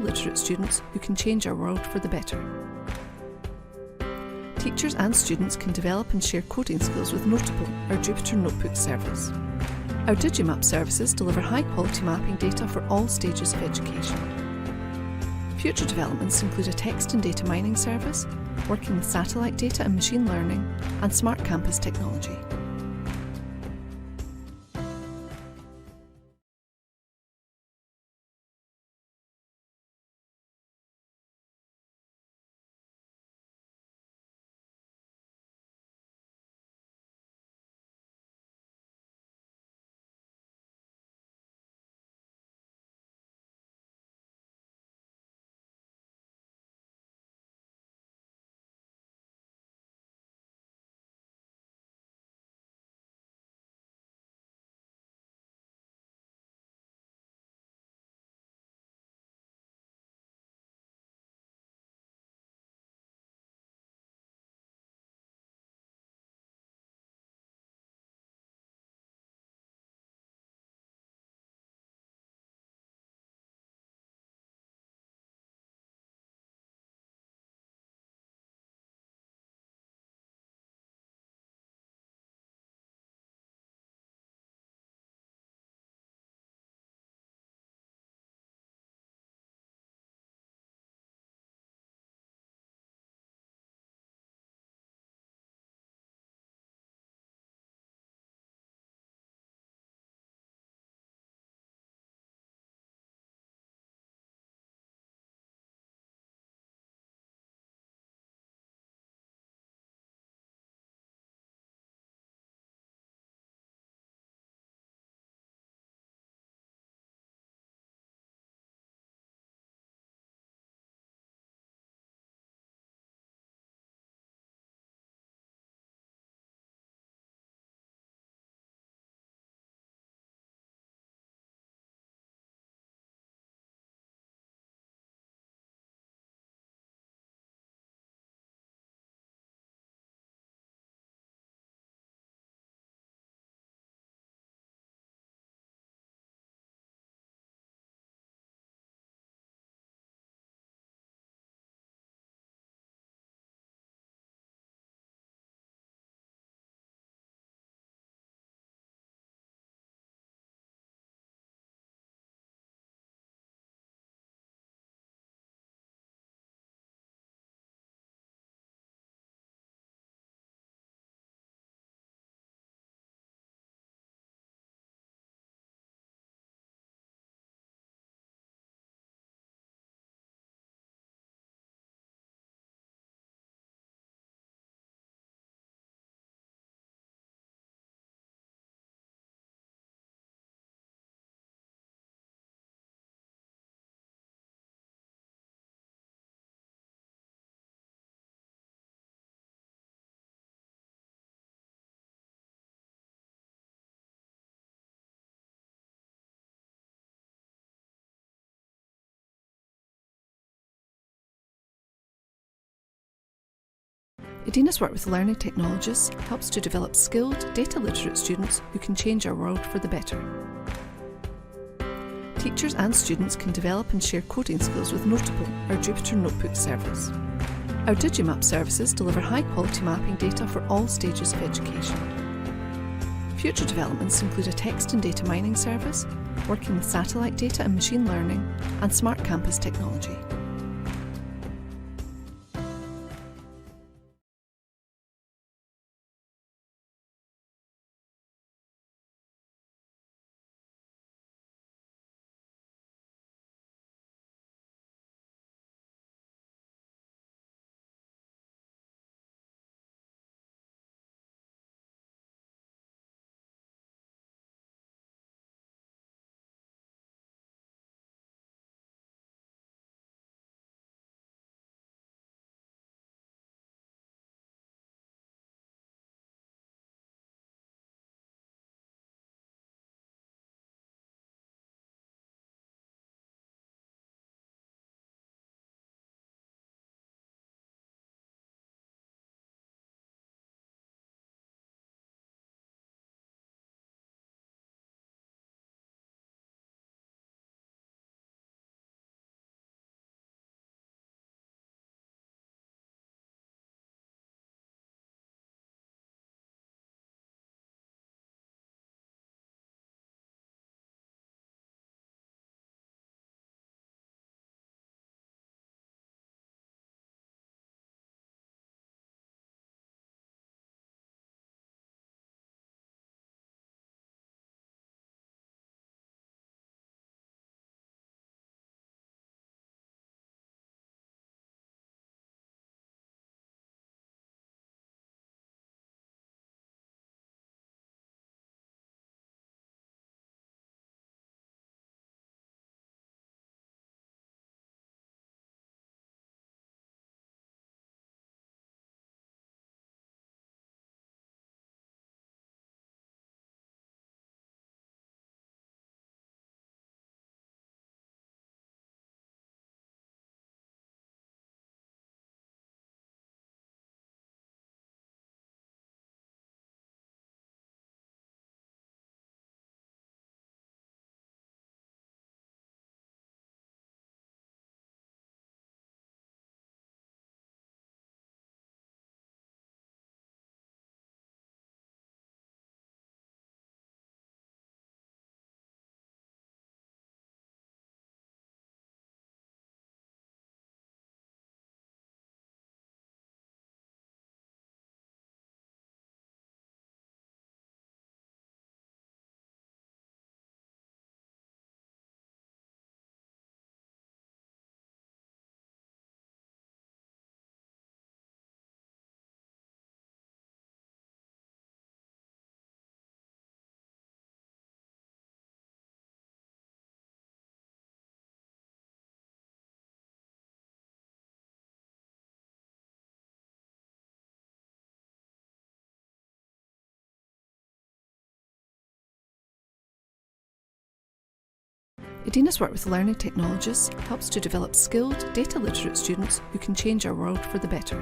literate students who can change our world for the better. Teachers and students can develop and share coding skills with Notable, our Jupyter Notebook service. Our Digimap services deliver high-quality mapping data for all stages of education. Future developments include a text and data mining service, working with satellite data and machine learning, and smart campus technology. Edina's work with learning technologists helps to develop skilled, data-literate students who can change our world for the better. Teachers and students can develop and share coding skills with Notable, our Jupyter Notebook service. Our Digimap services deliver high-quality mapping data for all stages of education. Future developments include a text and data mining service, working with satellite data and machine learning, and smart campus technology. Edina's work with learning technologists helps to develop skilled, data-literate students who can change our world for the better.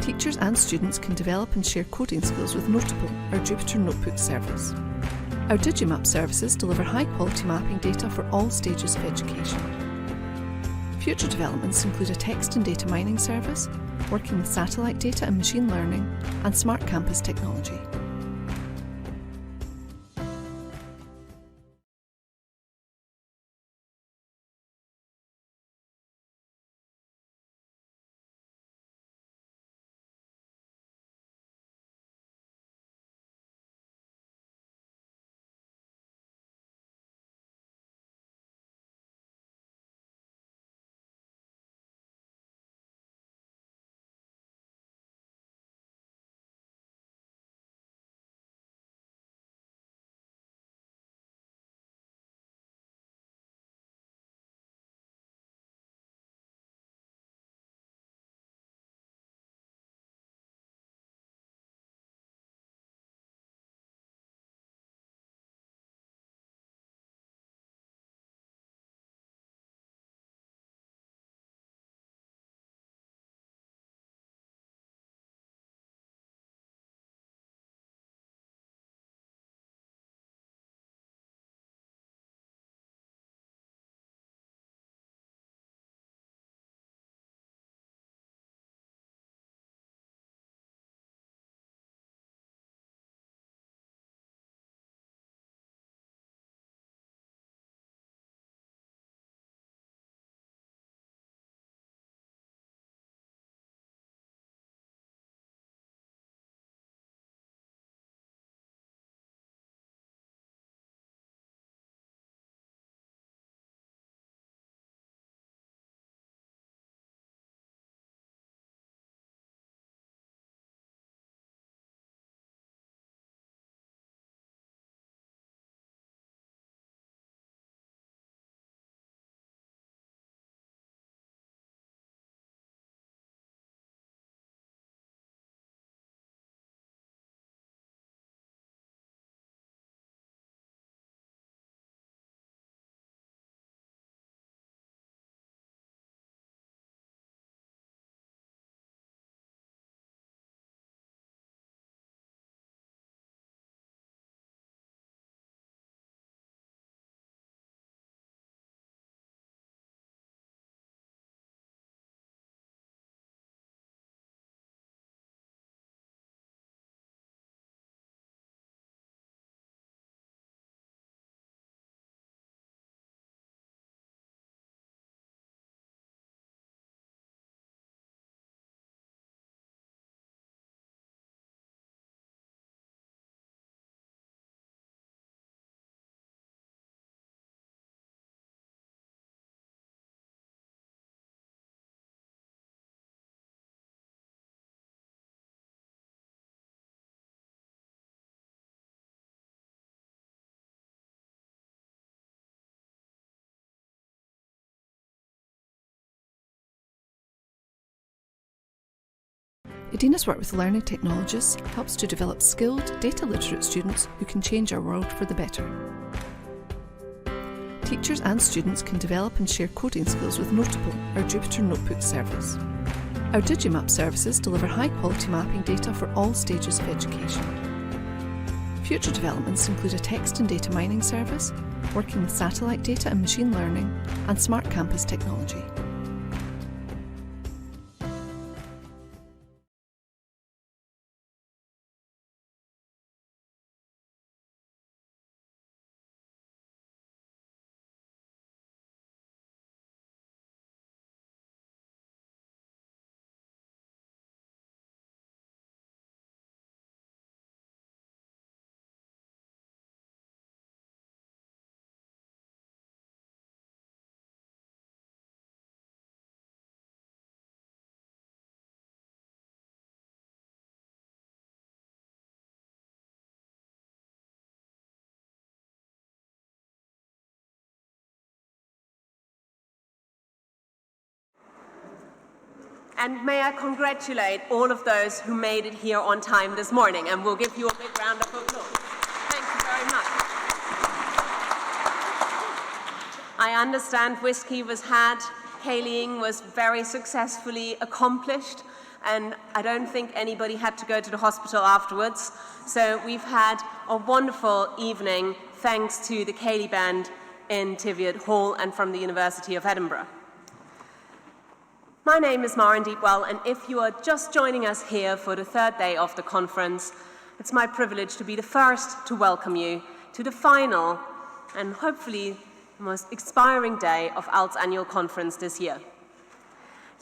Teachers and students can develop and share coding skills with Notable, our Jupyter Notebook service. Our Digimap services deliver high-quality mapping data for all stages of education. Future developments include a text and data mining service, working with satellite data and machine learning, and smart campus technology. Edina's work with learning technologists helps to develop skilled, data-literate students who can change our world for the better. Teachers and students can develop and share coding skills with Notable, our Jupyter Notebook service. Our Digimap services deliver high-quality mapping data for all stages of education. Future developments include a text and data mining service, working with satellite data and machine learning, and smart campus technology. And may I congratulate all of those who made it here on time this morning, and we'll give you a big round of applause. Thank you very much. I understand whiskey was had, Kayleeing was very successfully accomplished, and I don't think anybody had to go to the hospital afterwards. So we've had a wonderful evening thanks to the Kaylee Band in Teviot Hall and from the University of Edinburgh. My name is Maren Deepwell, and if you are just joining us here for the third day of the conference, it's my privilege to be the first to welcome you to the final and hopefully the most inspiring day of ALT's annual conference this year.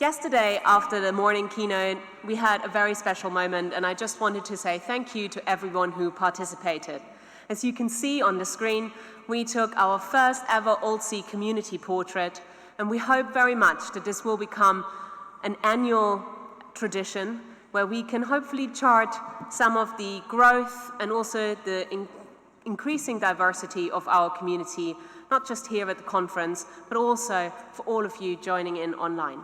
Yesterday, after the morning keynote, we had a very special moment, and I just wanted to say thank you to everyone who participated. As you can see on the screen, we took our first ever ALTC community portrait, and we hope very much that this will become an annual tradition where we can hopefully chart some of the growth and also the increasing diversity of our community, not just here at the conference, but also for all of you joining in online.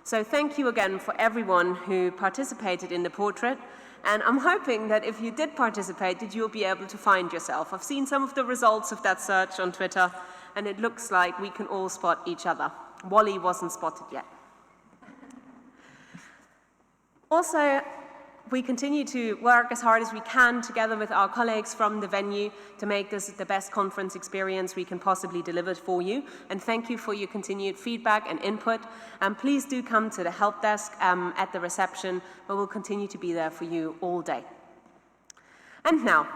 So thank you again for everyone who participated in the portrait. And I'm hoping that if you did participate, that you'll be able to find yourself. I've seen some of the results of that search on Twitter, and it looks like we can all spot each other. Wally wasn't spotted yet. Also, we continue to work as hard as we can together with our colleagues from the venue to make this the best conference experience we can possibly deliver for you. And thank you for your continued feedback and input. And please do come to the help desk at the reception, where we'll continue to be there for you all day. And now,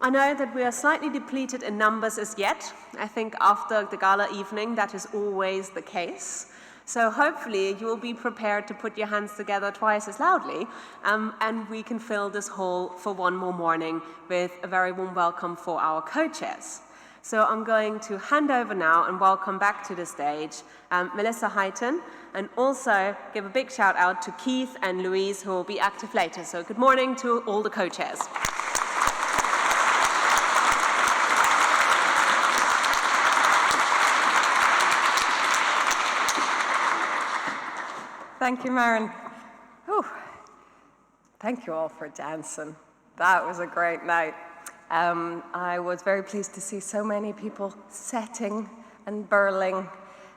I know that we are slightly depleted in numbers as yet. I think after the gala evening, that is always the case. So hopefully you will be prepared to put your hands together twice as loudly, and we can fill this hall for one more morning with a very warm welcome for our co-chairs. So I'm going to hand over now and welcome back to the stage Melissa Heighton, and also give a big shout out to Keith and Louise, who will be active later. So good morning to all the co-chairs. Thank you, Maren. Whew. Thank you all for dancing. That was a great night. I was very pleased to see so many people setting and burling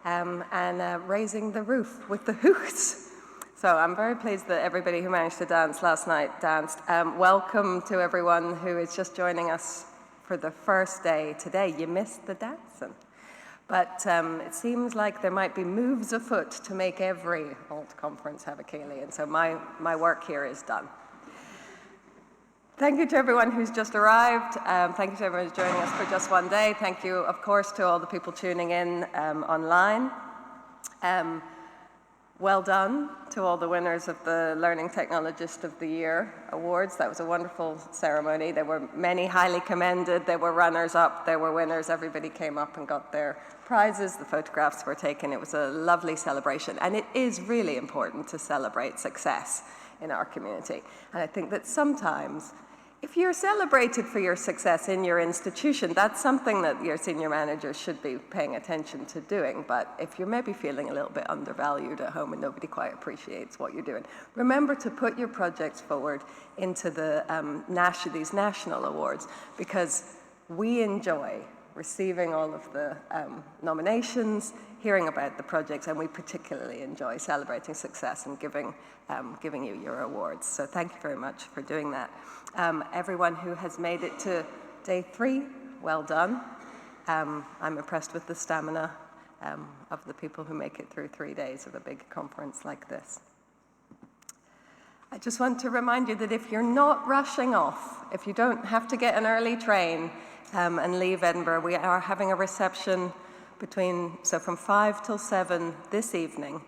and raising the roof with the hoots. So I'm very pleased that everybody who managed to dance last night danced. Welcome to everyone who is just joining us for the first day today. You missed the dancing. But it seems like there might be moves afoot to make every ALT conference have a Kaylee, and so my work here is done. Thank you to everyone who's just arrived. Thank you to everyone who's joining us for just one day. Thank you, of course, to all the people tuning in online. Well done to all the winners of the Learning Technologist of the Year awards. That was a wonderful ceremony. There were many highly commended. There were runners-up. There were winners. Everybody came up and got their prizes. The photographs were taken. It was a lovely celebration. And it is really important to celebrate success in our community. And I think that sometimes, if you're celebrated for your success in your institution, that's something that your senior managers should be paying attention to doing. But if you're maybe feeling a little bit undervalued at home and nobody quite appreciates what you're doing, remember to put your projects forward into the these national awards, because we enjoy receiving all of the nominations, hearing about the projects, and we particularly enjoy celebrating success and giving you your awards. So thank you very much for doing that. Everyone who has made it to day 3, well done. I'm impressed with the stamina of the people who make it through 3 days of a big conference like this. I just want to remind you that if you're not rushing off, if you don't have to get an early train and leave Edinburgh, we are having a reception from 5 till 7 this evening.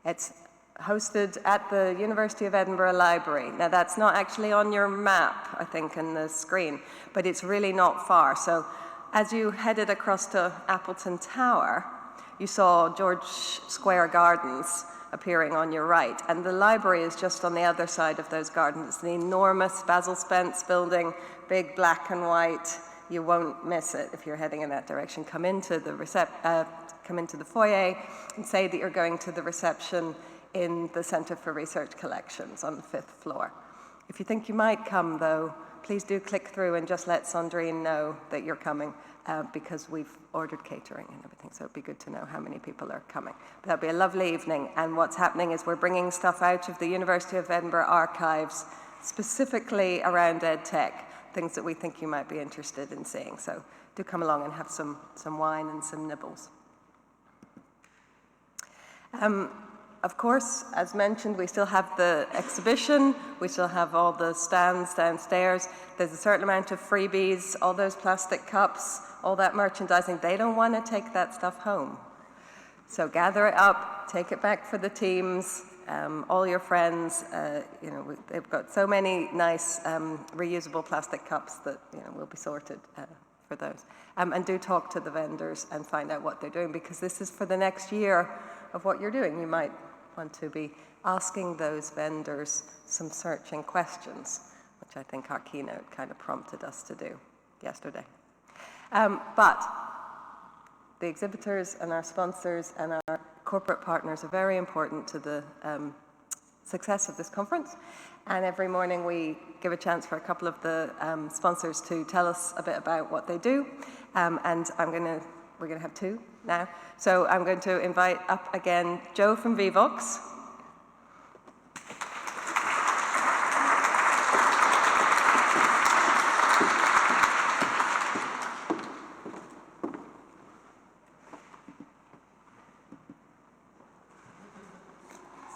It's hosted at the University of Edinburgh Library. Now that's not actually on your map, I think, in the screen, but it's really not far. So as you headed across to Appleton Tower, you saw George Square Gardens appearing on your right, and the library is just on the other side of those gardens. It's an enormous Basil Spence building, big black and white. You won't miss it if you're heading in that direction. Come into the foyer and say that you're going to the reception in the Center for Research Collections on the 5th floor. If you think you might come, though, please do click through and just let Sandrine know that you're coming, because we've ordered catering and everything, so it'd be good to know how many people are coming. But that'll be a lovely evening, and what's happening is we're bringing stuff out of the University of Edinburgh archives, specifically around EdTech, things that we think you might be interested in seeing. So do come along and have some wine and some nibbles. Of course, as mentioned, we still have the exhibition, we still have all the stands downstairs. There's a certain amount of freebies, all those plastic cups, all that merchandising. They don't want to take that stuff home. So gather it up, take it back for the teams, all your friends. They've got so many nice reusable plastic cups that will be sorted for those. And do talk to the vendors and find out what they're doing, because this is for the next year of what you're doing. You might want to be asking those vendors some searching questions, which I think our keynote kind of prompted us to do yesterday. But the exhibitors and our sponsors and our corporate partners are very important to the success of this conference. And every morning we give a chance for a couple of the sponsors to tell us a bit about what they do. And we're going to have two now. So I'm going to invite up again Joe from Vivox.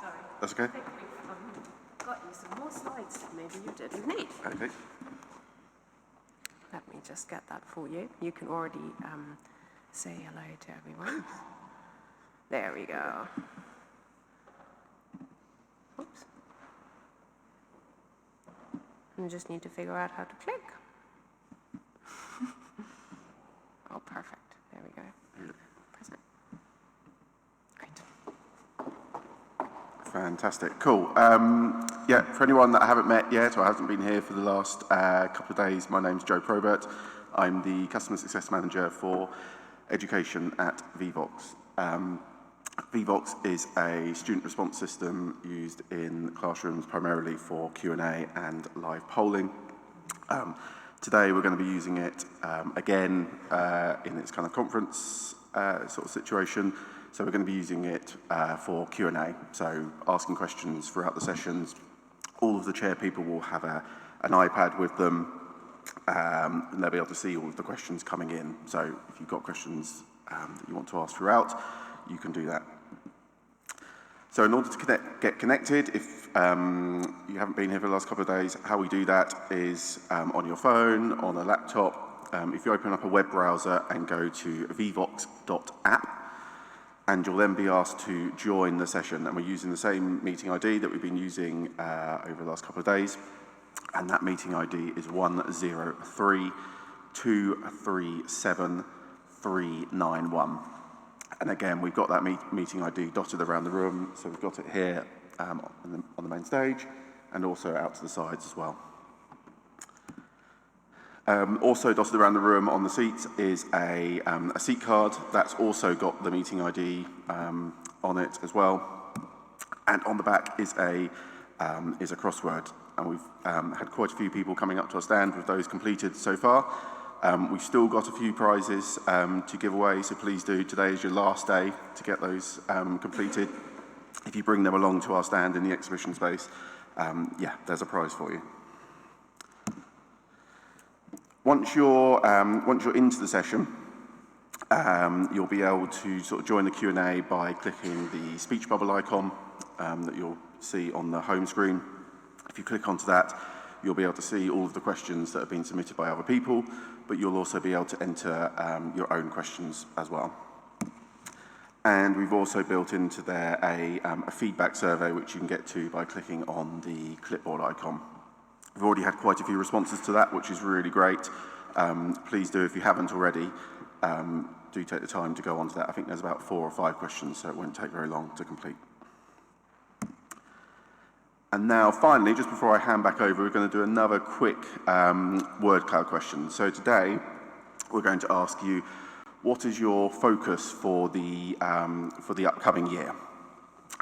Sorry. That's okay. I think we've got you some more slides that maybe you didn't need. Okay. Let me just get that for you. You can already say hello to everyone. There we go. Oops. You just need to figure out how to click. Oh, perfect. There we go. Press it. Great. Fantastic. Cool. For anyone that I haven't met yet or hasn't been here for the last couple of days, my name's Joe Probert. I'm the Customer Success Manager for Education at Vivox. Vivox is a student response system used in classrooms primarily for Q&A and live polling. Today we're going to be using it again in its kind of conference sort of situation. So we're going to be using it for Q&A, so asking questions throughout the sessions. All of the chair people will have an iPad with them, and they'll be able to see all of the questions coming in. So if you've got questions that you want to ask throughout, you can do that. So in order to get connected, if you haven't been here for the last couple of days, how we do that is on your phone, on a laptop. If you open up a web browser and go to vivox.app, and you'll then be asked to join the session. And we're using the same meeting ID that we've been using over the last couple of days. And that meeting ID is 103-237-391. And again, we've got that meeting ID dotted around the room. So we've got it here on the main stage and also out to the sides as well. Also dotted around the room on the seats is a seat card. That's also got the meeting ID on it as well. And on the back is a crossword. And we've had quite a few people coming up to our stand with those completed so far. We've still got a few prizes to give away, so please do. Today is your last day to get those completed. If you bring them along to our stand in the exhibition space, there's a prize for you. Once you're into the session, you'll be able to sort of join the Q&A by clicking the speech bubble icon that you'll see on the home screen. If you click onto that, you'll be able to see all of the questions that have been submitted by other people, but you'll also be able to enter your own questions as well. And we've also built into there a feedback survey which you can get to by clicking on the clipboard icon. We've already had quite a few responses to that, which is really great. Please do, if you haven't already, do take the time to go onto that. I think there's about 4 or 5 questions, so it won't take very long to complete. And now, finally, just before I hand back over, we're going to do another quick word cloud question. So today, we're going to ask you, what is your focus for the upcoming year?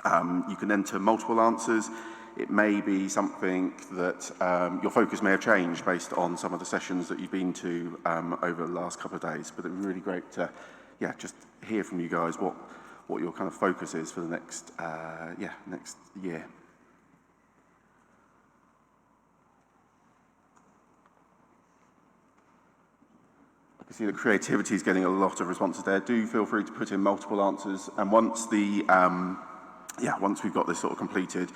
You can enter multiple answers. it may be something that your focus may have changed based on some of the sessions that you've been to over the last couple of days. But it would be really great to, just hear from you guys what your kind of focus is for the next, next year. I can see that creativity is getting a lot of responses there. Do feel free to put in multiple answers, and once the once we've got this sort of completed,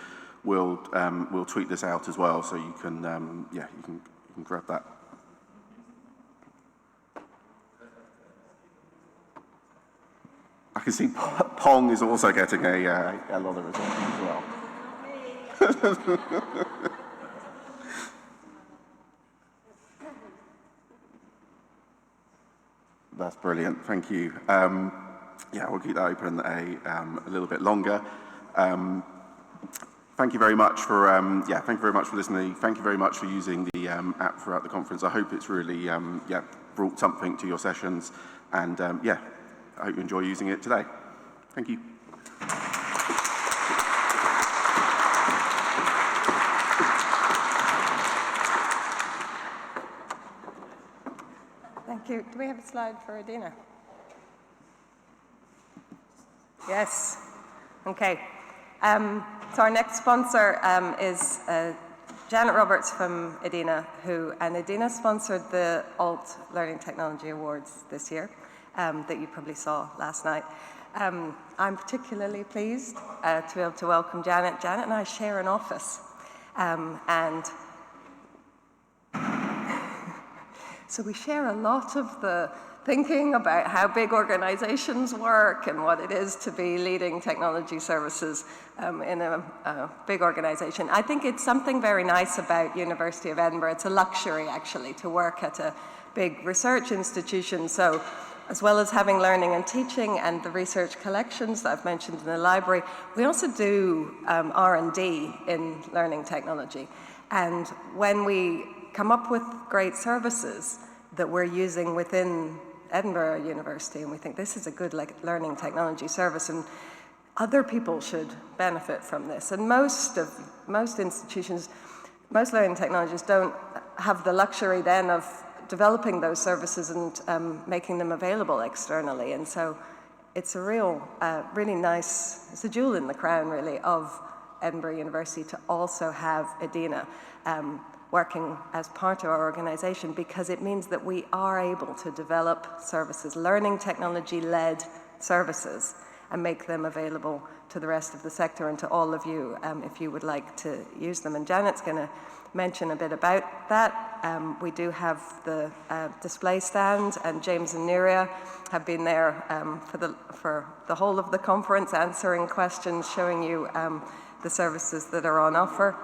we'll tweet this out as well, so you can you can grab that. I can see Pong is also getting a lot of responses as well. That's brilliant, thank you. We'll keep that open a little bit longer. Thank you very much for thank you very much for listening. Thank you very much for using the app throughout the conference. I hope it's really brought something to your sessions, and I hope you enjoy using it today. Thank you. Thank you. Do we have a slide for Adina? Yes. Okay. So our next sponsor is Janet Roberts from Adina, and Adina sponsored the Alt Learning Technology Awards this year that you probably saw last night. I'm particularly pleased to be able to welcome Janet. Janet and I share an office, and so we share a lot of the thinking about how big organizations work and what it is to be leading technology services in a big organization. I think it's something very nice about University of Edinburgh. It's a luxury, actually, to work at a big research institution. So as well as having learning and teaching and the research collections that I've mentioned in the library, we also do R&D in learning technology. And when we come up with great services that we're using within Edinburgh University, and we think this is a good learning technology service, and other people should benefit from this. And most institutions, most learning technologies don't have the luxury then of developing those services and making them available externally. And so it's a really nice, it's a jewel in the crown, really, of Edinburgh University to also have Adina working as part of our organization, because it means that we are able to develop services, learning technology-led services, and make them available to the rest of the sector and to all of you if you would like to use them. And Janet's going to mention a bit about that. We do have the display stand, and James and Neria have been there for the whole of the conference, answering questions, showing you the services that are on offer.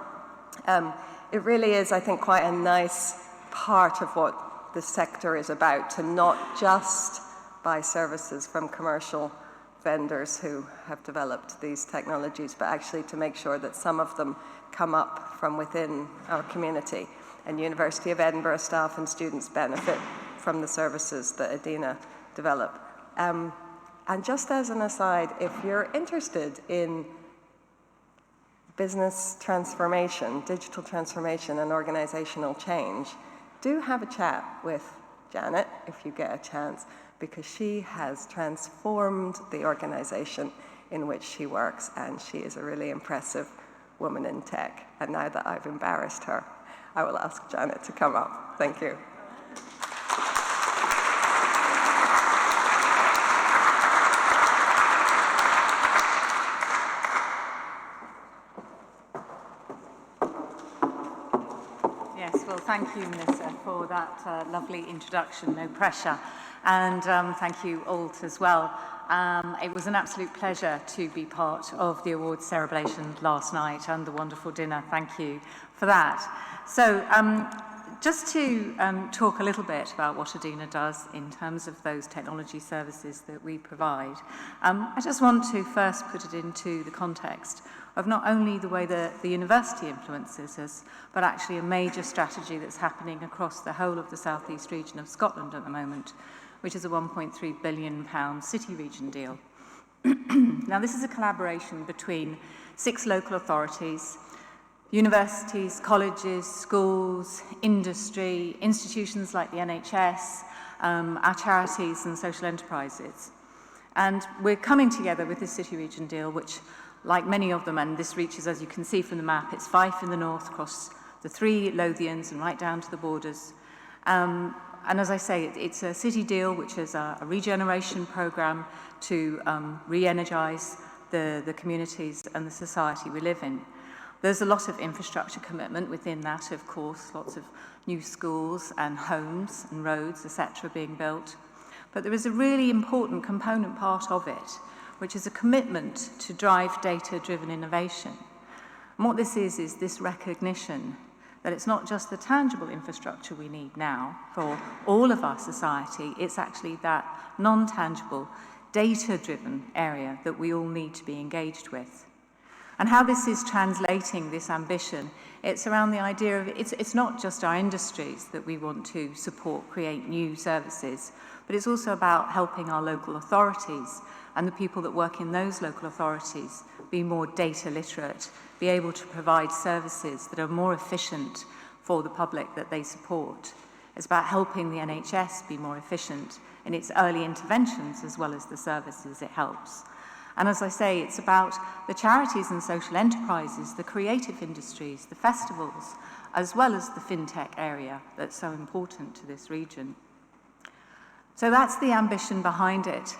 It really is, I think, quite a nice part of what the sector is about, to not just buy services from commercial vendors who have developed these technologies, but actually to make sure that some of them come up from within our community. And University of Edinburgh staff and students benefit from the services that Adina develop. And just as an aside, if you're interested in business transformation, digital transformation, and organizational change, do have a chat with Janet if you get a chance, because she has transformed the organization in which she works, and she is a really impressive woman in tech. And now that I've embarrassed her, I will ask Janet to come up. Thank you. Thank you, Melissa, for that lovely introduction, no pressure. And thank you, Alt, as well. It was an absolute pleasure to be part of the awards celebration last night and the wonderful dinner. Thank you for that. So just to talk a little bit about what Adina does in terms of those technology services that we provide, I just want to first put it into the context of not only the way that the university influences us, but actually a major strategy that's happening across the whole of the southeast region of Scotland at the moment, which is a £1.3 billion city region deal. Now, this is a collaboration between 6 local authorities, Universities, colleges, schools, industry, institutions like the NHS, our charities and social enterprises. And we're coming together with this city region deal, which, like many of them, and this reaches, as you can see from the map, it's Fife in the north, across the 3 Lothians and right down to the borders. And as I say, it's a city deal, which is a regeneration programme to re-energise the communities and the society we live in. There's a lot of infrastructure commitment within that, of course, lots of new schools and homes and roads, etc., being built. But there is a really important component part of it, which is a commitment to drive data-driven innovation. And what this is this recognition that it's not just the tangible infrastructure we need now for all of our society, it's actually that non-tangible, data-driven area that we all need to be engaged with. And how this is translating this ambition, it's around the idea of it's not just our industries that we want to support, create new services, but it's also about helping our local authorities and the people that work in those local authorities be more data literate, be able to provide services that are more efficient for the public that they support. It's about helping the NHS be more efficient in its early interventions as well as the services it helps. And as I say, it's about the charities and social enterprises, the creative industries, the festivals, as well as the fintech area that's so important to this region. So that's the ambition behind it.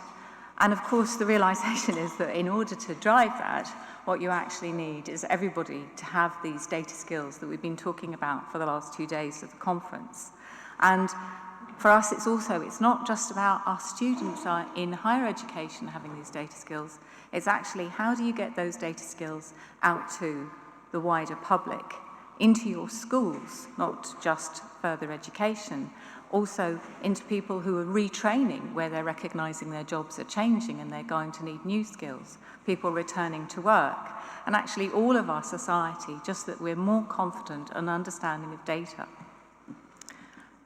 And of course, the realization is that in order to drive that, what you actually need is everybody to have these data skills that we've been talking about for the last 2 days of the conference. And for us, it's not just about our students in higher education having these data skills. It's actually how do you get those data skills out to the wider public, into your schools, not just further education, also into people who are retraining where they're recognizing their jobs are changing and they're going to need new skills, people returning to work, and actually all of our society, just that we're more confident and understanding of data.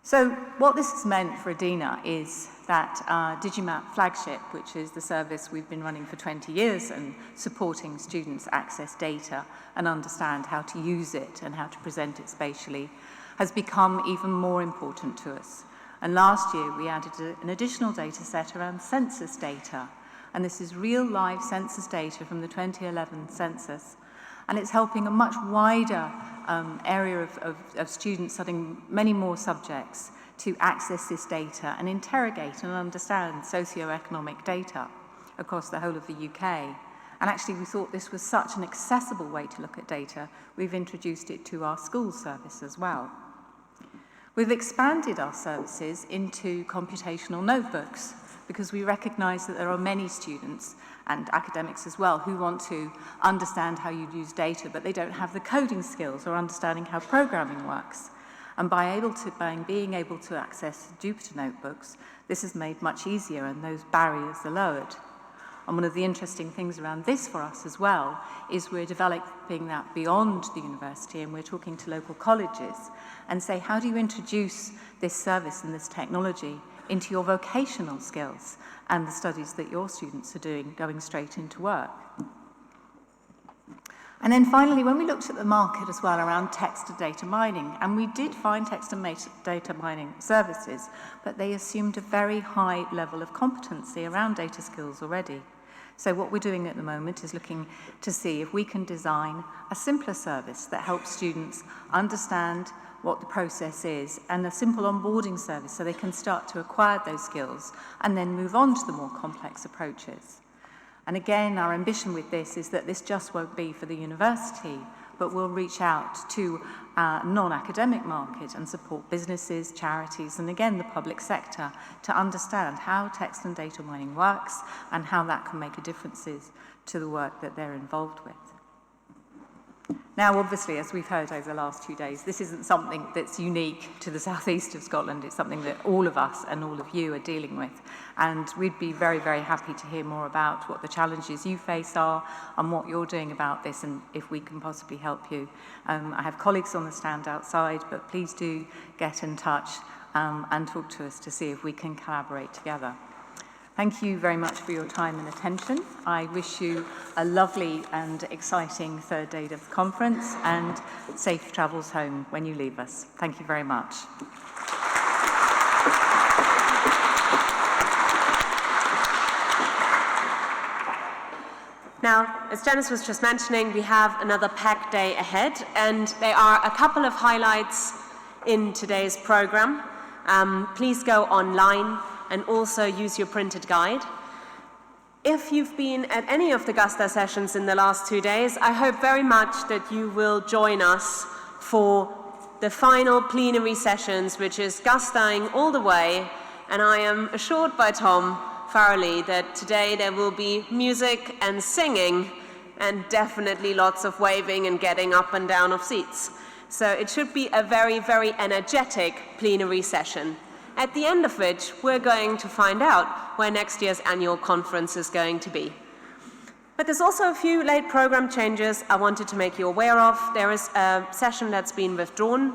So what this has meant for Adina is that Digimap flagship, which is the service we've been running for 20 years and supporting students access data and understand how to use it and how to present it spatially, has become even more important to us. And last year we added an additional data set around census data. And this is real live census data from the 2011 census. And it's helping a much wider area of students studying many more subjects to access this data and interrogate and understand socioeconomic data across the whole of the UK. And actually we thought this was such an accessible way to look at data, we've introduced it to our school service as well. We've expanded our services into computational notebooks because we recognise that there are many students and academics as well who want to understand how you use data, but they don't have the coding skills or understanding how programming works. And by being able to access Jupyter notebooks, this is made much easier and those barriers are lowered. And one of the interesting things around this for us as well is we're developing that beyond the university and we're talking to local colleges and say, how do you introduce this service and this technology into your vocational skills and the studies that your students are doing going straight into work? And then finally, when we looked at the market as well around text and data mining, and we did find text and data mining services, but they assumed a very high level of competency around data skills already. So what we're doing at the moment is looking to see if we can design a simpler service that helps students understand what the process is and a simple onboarding service so they can start to acquire those skills and then move on to the more complex approaches. And again, our ambition with this is that this just won't be for the university, but we'll reach out to our non-academic market and support businesses, charities, and again, the public sector to understand how text and data mining works and how that can make a difference to the work that they're involved with. Now, obviously, as we've heard over the last 2 days, this isn't something that's unique to the southeast of Scotland. It's something that all of us and all of you are dealing with. And we'd be very, very happy to hear more about what the challenges you face are and what you're doing about this and if we can possibly help you. I have colleagues on the stand outside, but please do get in touch and talk to us to see if we can collaborate together. Thank you very much for your time and attention. I wish you a lovely and exciting third day of the conference and safe travels home when you leave us. Thank you very much. Now, as Janice was just mentioning, we have another packed day ahead, and there are a couple of highlights in today's program. Please go online and also use your printed guide. If you've been at any of the Gusta sessions in the last 2 days, I hope very much that you will join us for the final plenary sessions, which is Gustaing all the way, and I am assured by Tom Farrelly that today there will be music and singing and definitely lots of waving and getting up and down of seats. So it should be a very, very energetic plenary session, at the end of which we're going to find out where next year's annual conference is going to be. But there's also a few late program changes I wanted to make you aware of. There is a session that's been withdrawn,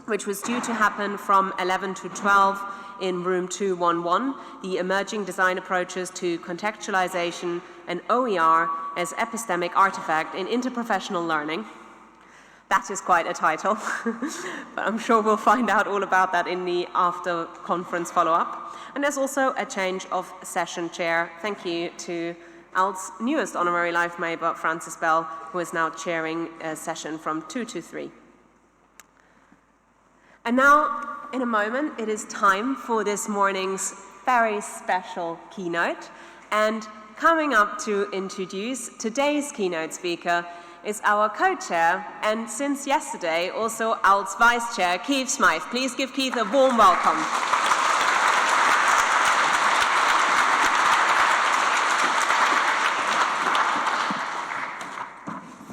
which was due to happen from 11 to 12 in room 211, the Emerging Design Approaches to Contextualization and OER as Epistemic Artifact in Interprofessional Learning. That is quite a title, but I'm sure we'll find out all about that in the after-conference follow-up. And there's also a change of session chair. Thank you to ALT's newest honorary life member, Francis Bell, who is now chairing a session from 2 to 3. And now, in a moment, it is time for this morning's very special keynote. And coming up to introduce today's keynote speaker is our co-chair, and since yesterday, also ALT's vice chair, Keith Smythe. Please give Keith a warm welcome.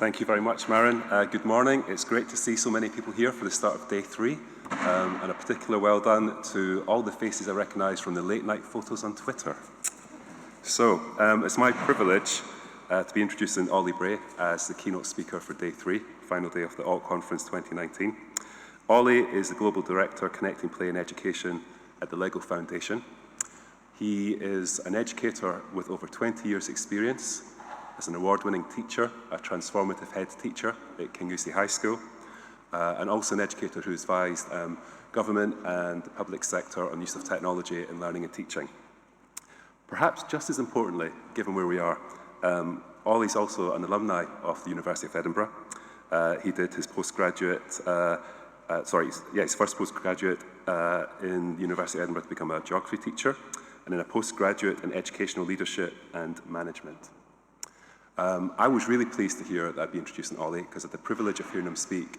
Thank you very much, Maren. Good morning. It's great to see so many people here for the start of day 3. And a particular well done to all the faces I recognise from the late night photos on Twitter. So, it's my privilege to be introducing Ollie Bray as the keynote speaker for day 3, final day of the ALT Conference 2019. Ollie is the Global Director Connecting Play and Education at the LEGO Foundation. He is an educator with over 20 years' experience as an award-winning teacher, a transformative head teacher at Kingussie High School, and also an educator who's advised government and the public sector on use of technology in learning and teaching. Perhaps just as importantly, given where we are, Ollie's also an alumni of the University of Edinburgh. He did his postgraduate, his first postgraduate in the University of Edinburgh to become a geography teacher, and then a postgraduate in educational leadership and management. I was really pleased to hear that I'd be introducing Ollie, because I had the privilege of hearing him speak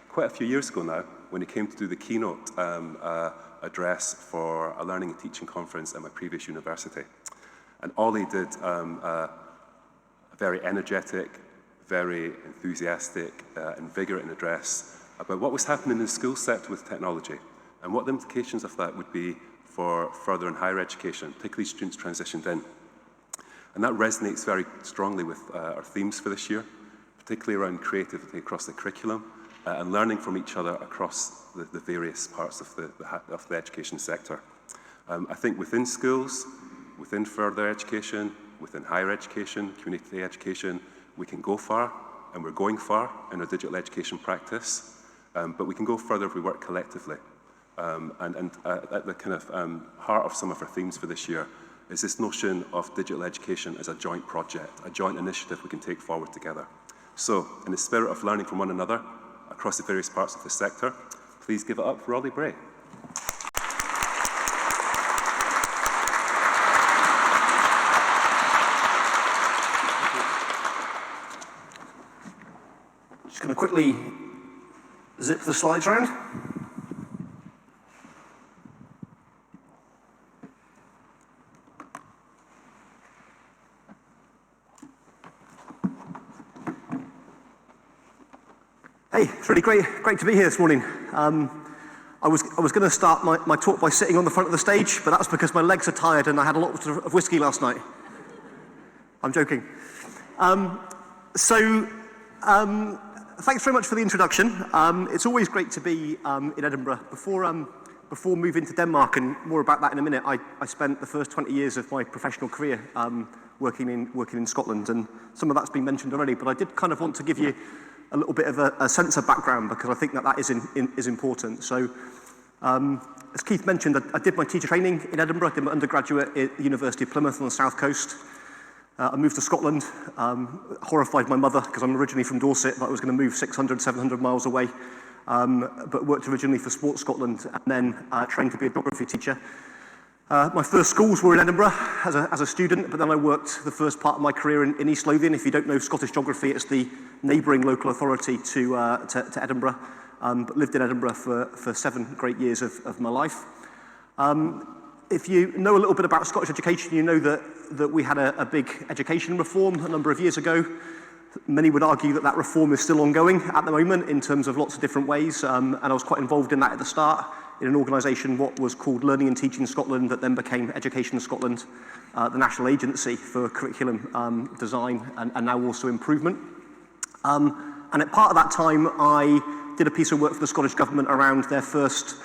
quite a few years ago now, when he came to do the keynote address for a learning and teaching conference at my previous university. And Ollie did a very energetic, very enthusiastic, invigorating address about what was happening in the school sector with technology, and what the implications of that would be for further and higher education, particularly students transitioned in. And that resonates very strongly with our themes for this year, particularly around creativity across the curriculum and learning from each other across the various parts of the education sector. I think within schools, within further education, within higher education, community education, we can go far, and we're going far in our digital education practice, but we can go further if we work collectively. And at the kind of heart of some of our themes for this year is this notion of digital education as a joint project, a joint initiative we can take forward together. So, in the spirit of learning from one another across the various parts of the sector, please give it up for Ollie Bray. Just going to quickly zip the slides around. Hey, it's really great to be here this morning. I was going to start my talk by sitting on the front of the stage, but that's because my legs are tired and I had a lot of whiskey last night. I'm joking. Thanks very much for the introduction. It's always great to be in Edinburgh. Before before moving to Denmark, and more about that in a minute, I spent the first 20 years of my professional career working in Scotland, and some of that's been mentioned already, but I did kind of want to give you a little bit of a sense of background, because I think that is important. So, as Keith mentioned, I did my teacher training in Edinburgh. I did my undergraduate at the University of Plymouth on the south coast. I moved to Scotland, horrified my mother, because I'm originally from Dorset, but I was going to move 600, 700 miles away, but worked originally for Sports Scotland, and then trained to be a geography teacher. My first schools were in Edinburgh as a student, but then I worked the first part of my career in East Lothian. If you don't know Scottish geography, it's the neighbouring local authority to Edinburgh, but lived in Edinburgh for 7 great years of my life. If you know a little bit about Scottish education, you know that we had a big education reform a number of years ago. Many would argue that reform is still ongoing at the moment in terms of lots of different ways, and I was quite involved in that at the start, in an organisation what was called Learning and Teaching Scotland, that then became Education Scotland, the national agency for curriculum design and now also improvement. And at part of that time, I did a piece of work for the Scottish Government around their first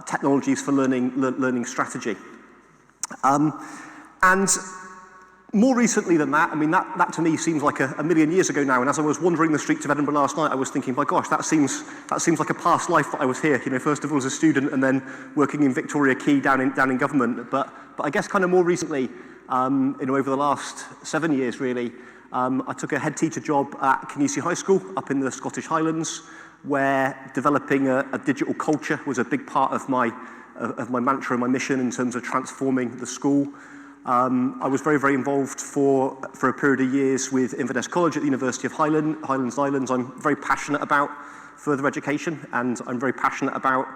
technologies for learning strategy. And more recently than that, I mean, that to me seems like a million years ago now, and as I was wandering the streets of Edinburgh last night, I was thinking, my gosh, that seems like a past life that I was here, first of all as a student and then working in Victoria Quay down in government. But I guess kind of more recently, over the last 7 years really, I took a head teacher job at Keynote High School up in the Scottish Highlands, where developing a digital culture was a big part of my mantra and my mission in terms of transforming the school. I was very, very involved for a period of years with Inverness College at the University of Highlands Islands. I'm very passionate about further education, and I'm very passionate about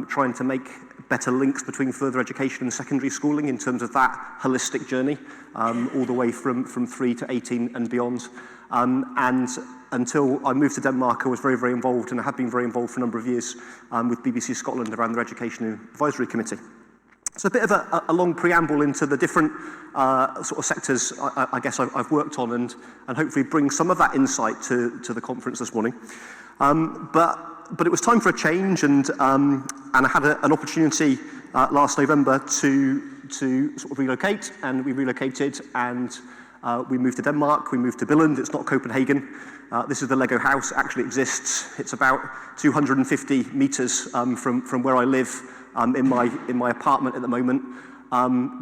trying to make better links between further education and secondary schooling in terms of that holistic journey, all the way from 3 to 18 and beyond. And until I moved to Denmark, I was very, very involved, and I have been very involved for a number of years with BBC Scotland around their Education Advisory Committee. So a bit of a long preamble into the different sort of sectors I guess I've worked on, and hopefully bring some of that insight to the conference this morning. But it was time for a change, and I had an opportunity last November to sort of relocate, and we relocated, and we moved to Denmark. We moved to Billund. It's not Copenhagen. This is the Lego house. It actually exists. It's about 250 meters from where I live. In my apartment at the moment.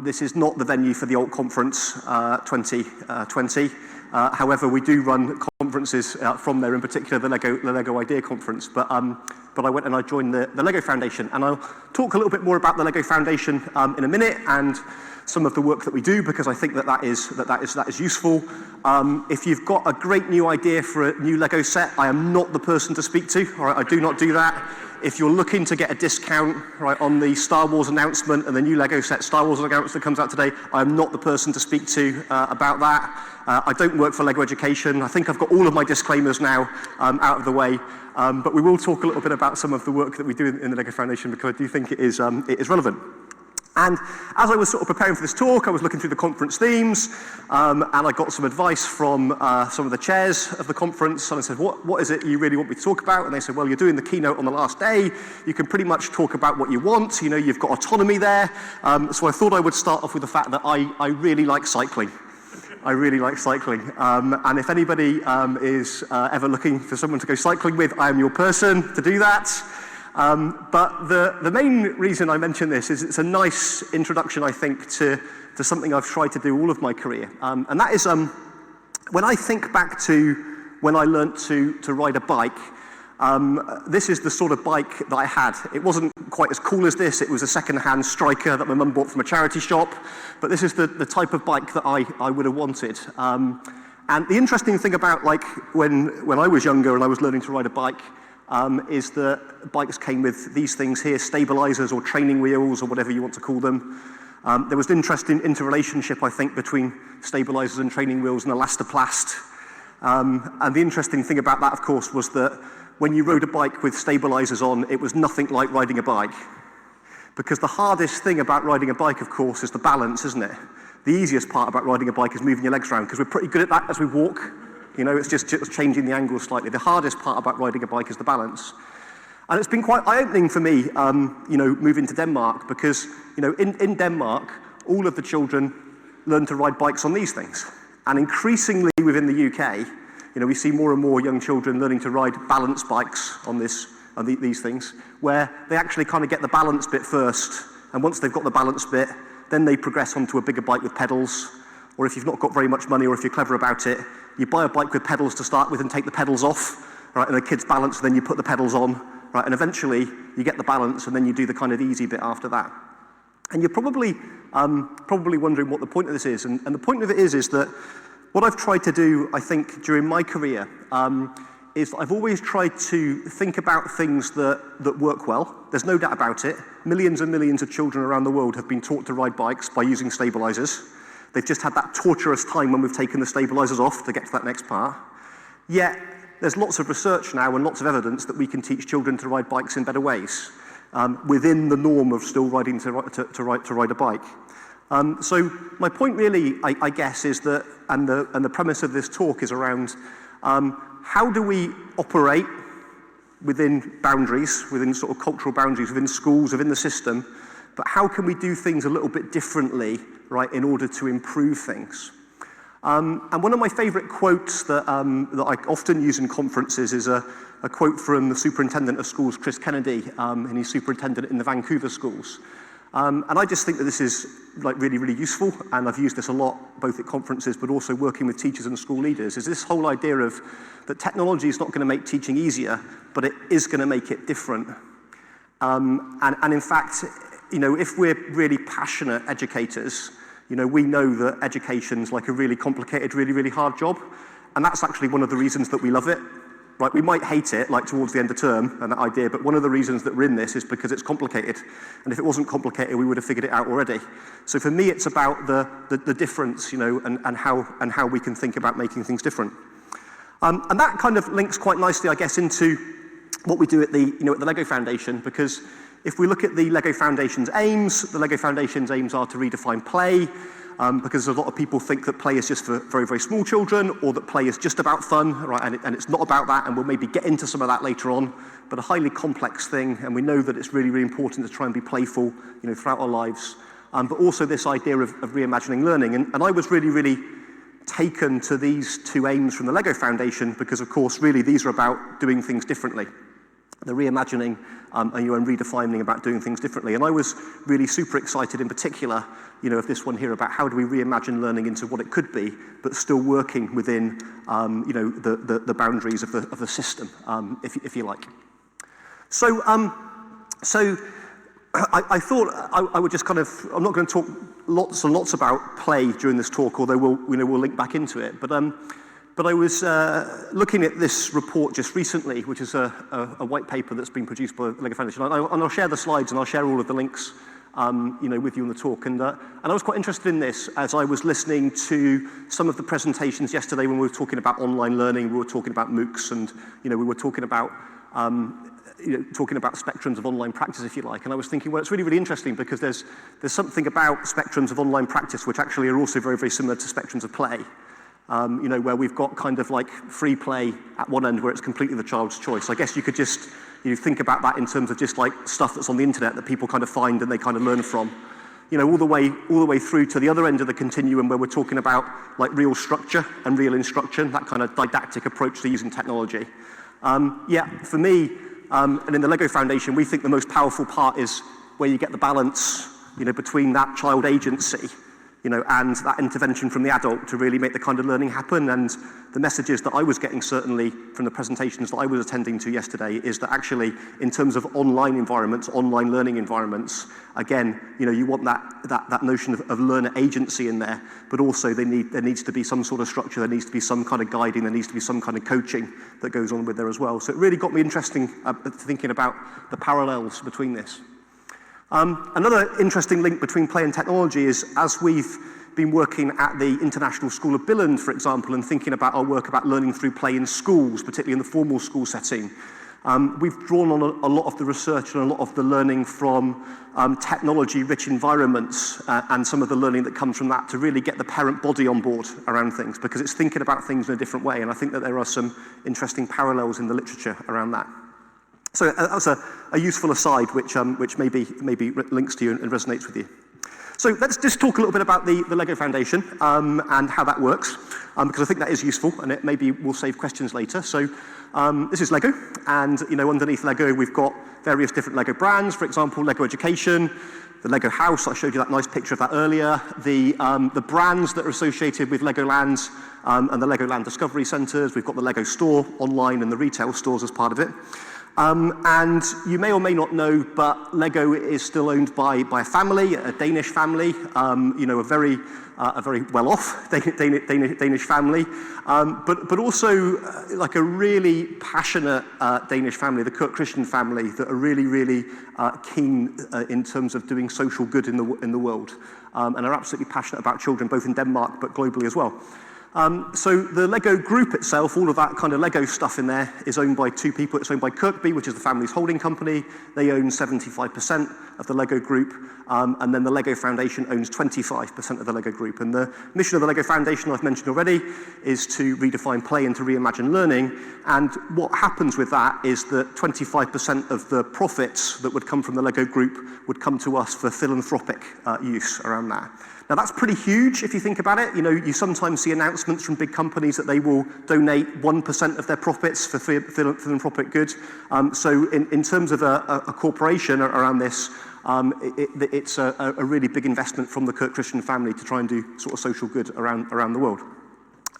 This is not the venue for the Alt Conference 2020. However, we do run conferences from there, in particular the Lego Idea Conference. But I went and I joined the Lego Foundation, and I'll talk a little bit more about the Lego Foundation in a minute and some of the work that we do, because I think that is useful. If you've got a great new idea for a new Lego set, I am not the person to speak to. All right, I do not do that. If you're looking to get a discount on the Star Wars announcement and the new Lego set Star Wars announcement that comes out today, I am not the person to speak to about that. I don't work for Lego Education. I think I've got all of my disclaimers now out of the way. But we will talk a little bit about some of the work that we do in the Lego Foundation, because I do think it is relevant. And as I was sort of preparing for this talk, I was looking through the conference themes, and I got some advice from some of the chairs of the conference, and I said, what is it you really want me to talk about? And they said, well, you're doing the keynote on the last day. You can pretty much talk about what you want. You've got autonomy there. So I thought I would start off with the fact that I really like cycling. I really like cycling. And if anybody is ever looking for someone to go cycling with, I am your person to do that. But the main reason I mention this is it's a nice introduction, I think, to something I've tried to do all of my career. And that is when I think back to when I learnt to ride a bike, this is the sort of bike that I had. It wasn't quite as cool as this. It was a second-hand Striker that my mum bought from a charity shop. But this is the type of bike that I would have wanted. And the interesting thing about when I was younger and I was learning to ride a bike, is that bikes came with these things here, stabilizers or training wheels or whatever you want to call them. There was an interesting interrelationship, I think, between stabilizers and training wheels and elastoplast. And the interesting thing about that, of course, was that when you rode a bike with stabilizers on, it was nothing like riding a bike. Because the hardest thing about riding a bike, of course, is the balance, isn't it? The easiest part about riding a bike is moving your legs around, because we're pretty good at that as we walk. It's just changing the angle slightly. The hardest part about riding a bike is the balance. And it's been quite eye-opening for me, moving to Denmark, because, in Denmark, all of the children learn to ride bikes on these things. And increasingly within the UK, we see more and more young children learning to ride balance bikes on these things, where they actually kind of get the balance bit first, and once they've got the balance bit, then they progress onto a bigger bike with pedals, or if you've not got very much money, or if you're clever about it, you buy a bike with pedals to start with and take the pedals off, right, and the kids balance, and then you put the pedals on, right, and eventually you get the balance, and then you do the kind of easy bit after that. And you're probably wondering what the point of this is, and the point of it is that what I've tried to do, I think, during my career, is that I've always tried to think about things that work well. There's no doubt about it. Millions and millions of children around the world have been taught to ride bikes by using stabilizers. They've just had that torturous time when we've taken the stabilizers off to get to that next part. Yet, there's lots of research now and lots of evidence that we can teach children to ride bikes in better ways, within the norm of still ride a bike. So my point really, I guess, is that, and the premise of this talk is around how do we operate within boundaries, within sort of cultural boundaries, within schools, within the system, but how can we do things a little bit differently, right, in order to improve things? And one of my favorite quotes that I often use in conferences is a quote from the superintendent of schools, Chris Kennedy, and he's superintendent in the Vancouver schools. And I just think that this is really, really useful, and I've used this a lot, both at conferences, but also working with teachers and school leaders, is this whole idea of that technology is not going to make teaching easier, but it is going to make it different. And in fact, if we're really passionate educators, we know that education's like a really complicated, really, really hard job, and that's actually one of the reasons that we love it. Right, we might hate it, like towards the end of term, and that idea, but one of the reasons that we're in this is because it's complicated. And if it wasn't complicated, we would have figured it out already. So for me, it's about the difference, and how we can think about making things different. And that kind of links quite nicely, I guess, into what we do at the LEGO Foundation, because if we look at the LEGO Foundation's aims, the LEGO Foundation's aims are to redefine play, because a lot of people think that play is just for very, very small children, or that play is just about fun, right? And it's not about that, and we'll maybe get into some of that later on, but a highly complex thing, and we know that it's really, really important to try and be playful, throughout our lives. But also this idea of reimagining learning, and I was really, really taken to these two aims from the LEGO Foundation, because of course, really, these are about doing things differently. The reimagining and redefining about doing things differently. And I was really super excited in particular, of this one here about how do we reimagine learning into what it could be, but still working within, the boundaries of the system, if you like. So I thought I would just kind of, I'm not going to talk lots and lots about play during this talk, although we'll link back into it. But I was looking at this report just recently, which is a white paper that's been produced by the LEGO Foundation. And I'll share the slides and I'll share all of the links, with you in the talk. And I was quite interested in this as I was listening to some of the presentations yesterday when we were talking about online learning, we were talking about MOOCs, and we were talking about spectrums of online practice, if you like. And I was thinking, well, it's really, really interesting because there's something about spectrums of online practice which actually are also very, very similar to spectrums of play. Where we've got kind of like free play at one end where it's completely the child's choice. I guess you could just think about that in terms of just like stuff that's on the internet that people kind of find and they kind of learn from. All the way through to the other end of the continuum where we're talking about like real structure and real instruction, that kind of didactic approach to using technology. For me, and in the LEGO Foundation, we think the most powerful part is where you get the balance, between that child agency, and that intervention from the adult to really make the kind of learning happen. And the messages that I was getting, certainly from the presentations that I was attending to yesterday, is that actually, in terms of online environments, online learning environments, again, you want that notion of learner agency in there, but also there needs to be some sort of structure, there needs to be some kind of guiding, there needs to be some kind of coaching that goes on with there as well. So it really got me interesting thinking about the parallels between this. Another interesting link between play and technology is, as we've been working at the International School of Billund, for example, and thinking about our work about learning through play in schools, particularly in the formal school setting, we've drawn on a lot of the research and a lot of the learning from technology-rich environments and some of the learning that comes from that to really get the parent body on board around things, because it's thinking about things in a different way, and I think that there are some interesting parallels in the literature around that. So that's a useful aside which maybe links to you and resonates with you. So let's just talk a little bit about the LEGO Foundation and how that works, because I think that is useful and it maybe will save questions later. So this is LEGO, and underneath LEGO we've got various different LEGO brands. For example, LEGO Education, the LEGO House, I showed you that nice picture of that earlier, the brands that are associated with LEGOland and the LEGOland Discovery Centres. We've got the LEGO Store online and the retail stores as part of it. And you may or may not know, but LEGO is still owned by a family, a Danish family, a very well-off Danish family, but also like a really passionate Danish family, the Kurt Christian family, that are really keen in terms of doing social good in the world, and are absolutely passionate about children, both in Denmark but globally as well. So the LEGO group itself, all of that kind of LEGO stuff in there, is owned by two people. It's owned by Kirkby, which is the family's holding company. They own 75% of the LEGO group, and then the LEGO Foundation owns 25% of the LEGO group. And the mission of the LEGO Foundation, I've mentioned already, is to redefine play and to reimagine learning. And what happens with that is that 25% of the profits that would come from the LEGO group would come to us for philanthropic use around that. Now that's pretty huge if you think about it. You sometimes see announcements from big companies that they will donate 1% of their profits for philanthropic good. So in terms of a corporation around this, it's a really big investment from the Kurt Christian family to try and do sort of social good around the world.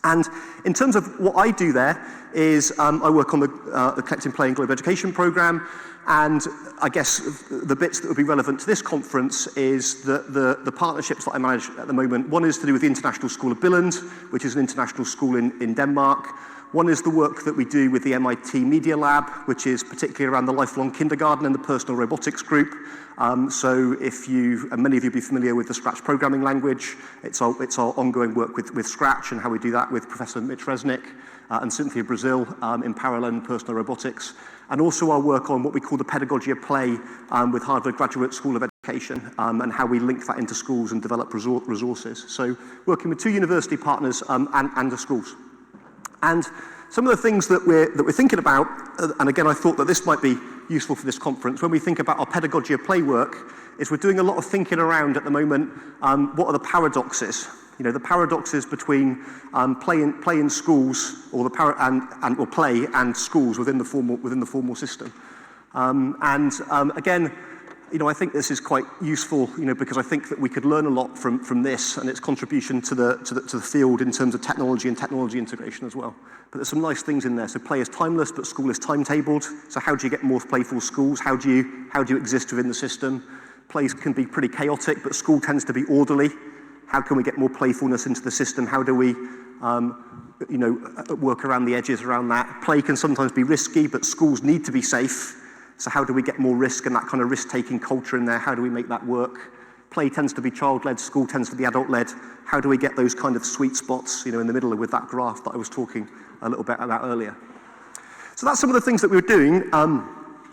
And in terms of what I do there is I work on the Collecting Play and Global Education program, and I guess the bits that would be relevant to this conference is the partnerships that I manage at the moment. One is to do with the International School of Billund, which is an international school in Denmark. One is the work that we do with the MIT Media Lab, which is particularly around the lifelong kindergarten and the personal robotics group. So many of you will be familiar with the Scratch programming language. It's our ongoing work with Scratch and how we do that with Professor Mitch Resnick and Cynthia Brazil in parallel in personal robotics. And also our work on what we call the pedagogy of play with Harvard Graduate School of Education and how we link that into schools and develop resources. So working with two university partners and the schools. And some of the things that we're thinking about, and again I thought that this might be useful for this conference, when we think about our pedagogy of play work, is we're doing a lot of thinking around at the moment, what are the paradoxes? The paradoxes between play in schools, or or play and schools within the formal system. Again, I think this is quite useful, because I think that we could learn a lot from this and its contribution to the field in terms of technology and technology integration as well. But there's some nice things in there. So play is timeless, but school is timetabled. So how do you get more playful schools? How do you exist within the system? Plays can be pretty chaotic, but school tends to be orderly. How can we get more playfulness into the system? How do we, work around the edges around that? Play can sometimes be risky, but schools need to be safe. So how do we get more risk and that kind of risk-taking culture in there? How do we make that work? Play tends to be child-led, school tends to be adult-led. How do we get those kind of sweet spots, in the middle with that graph that I was talking a little bit about earlier? So that's some of the things that we were doing.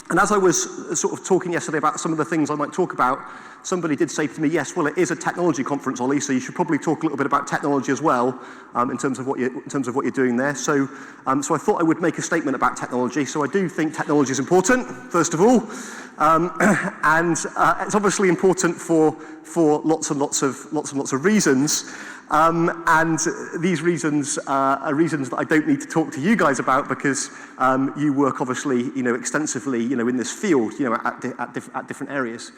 And as I was sort of talking yesterday about some of the things I might talk about, somebody did say to me, yes, well, it is a technology conference, Ollie, so you should probably talk a little bit about technology as well, in terms of what you're doing there. So I thought I would make a statement about technology. So I do think technology is important, first of all, and it's obviously important for lots and lots of reasons. And these reasons are reasons that I don't need to talk to you guys about, because you work obviously, extensively, in this field, at different areas.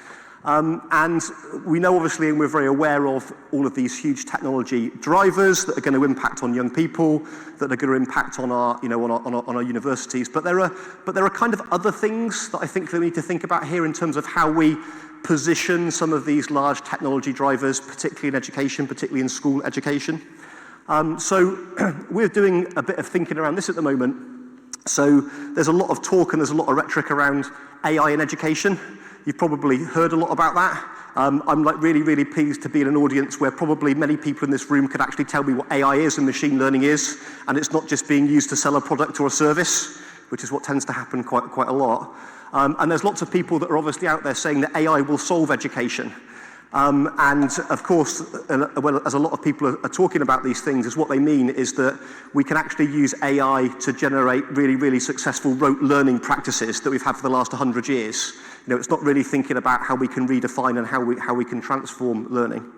And we know obviously, and we're very aware of all of these huge technology drivers that are going to impact on young people, that are going to impact on our, on our universities. But there are kind of other things that I think that we need to think about here in terms of how we position some of these large technology drivers, particularly in education, particularly in school education. So we're doing a bit of thinking around this at the moment. So there's a lot of talk and there's a lot of rhetoric around AI in education. You've probably heard a lot about that. I'm really, really pleased to be in an audience where probably many people in this room could actually tell me what AI is and machine learning is, and it's not just being used to sell a product or a service, which is what tends to happen quite a lot. And there's lots of people that are obviously out there saying that AI will solve education. And of course, well, as a lot of people are talking about these things, is what they mean is that we can actually use AI to generate really, really successful rote learning practices that we've had for the last 100 years. You know, it's not really thinking about how we can redefine and how we can transform learning.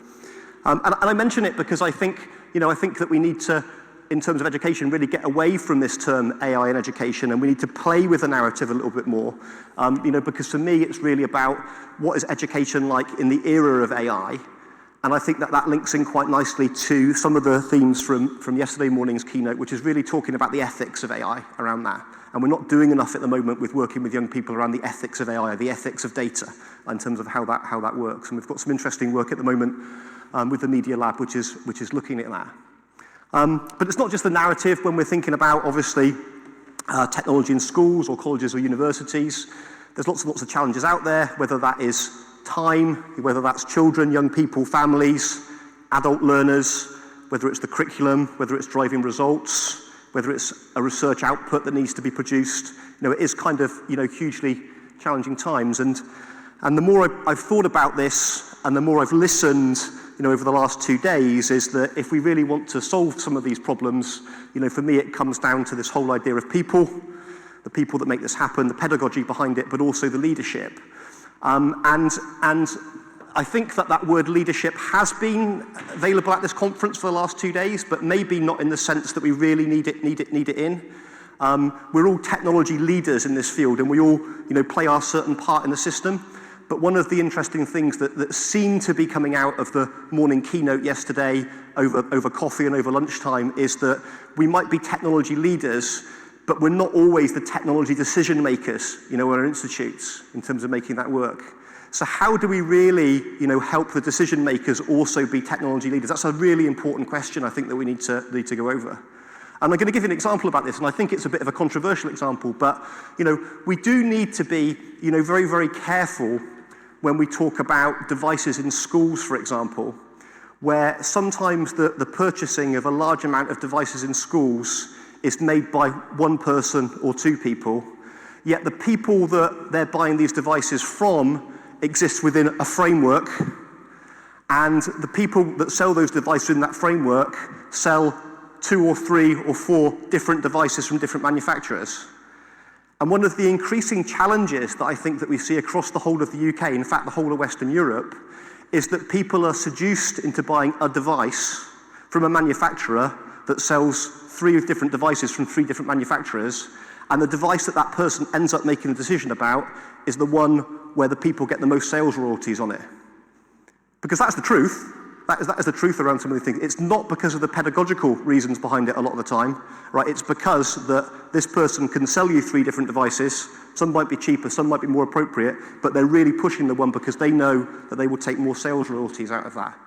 And I mention it because I think that we need to, in terms of education, really get away from this term AI in education, and we need to play with the narrative a little bit more. Because for me, it's really about what is education like in the era of AI, and I think that links in quite nicely to some of the themes from yesterday morning's keynote, which is really talking about the ethics of AI around that. And we're not doing enough at the moment with working with young people around the ethics of AI, the ethics of data, in terms of how that works. And we've got some interesting work at the moment with the Media Lab, which is looking at that. But it's not just the narrative when we're thinking about, obviously, technology in schools or colleges or universities. There's lots and lots of challenges out there, whether that is time, whether that's children, young people, families, adult learners, whether it's the curriculum, whether it's driving results, whether it's a research output that needs to be produced. It is kind of, hugely challenging times. And the more I've thought about this and the more I've listened, over the last 2 days, is that if we really want to solve some of these problems, for me it comes down to this whole idea of people, the people that make this happen, the pedagogy behind it, but also the leadership. And I think that word leadership has been available at this conference for the last 2 days, but maybe not in the sense that we really need it in. We're all technology leaders in this field, and we all play our certain part in the system. But one of the interesting things that seemed to be coming out of the morning keynote yesterday over coffee and over lunchtime is that we might be technology leaders, but we're not always the technology decision makers, in our institutes in terms of making that work. So how do we really, help the decision makers also be technology leaders? That's a really important question, I think, that we need to go over. And I'm going to give you an example about this, and I think it's a bit of a controversial example, but, we do need to be, very, very careful when we talk about devices in schools, for example, where sometimes the purchasing of a large amount of devices in schools is made by one person or two people, yet the people that they're buying these devices from exist within a framework, and the people that sell those devices in that framework sell 2 or 3 or 4 different devices from different manufacturers. And one of the increasing challenges that I think that we see across the whole of the UK, in fact the whole of Western Europe, is that people are seduced into buying a device from a manufacturer that sells 3 different devices from 3 different manufacturers, and the device that person ends up making a decision about is the one where the people get the most sales royalties on it. Because that's the truth. That is the truth around some of the things. It's not because of the pedagogical reasons behind it a lot of the time, right? It's because that this person can sell you 3 different devices. Some might be cheaper, some might be more appropriate, but they're really pushing the one because they know that they will take more sales royalties out of that.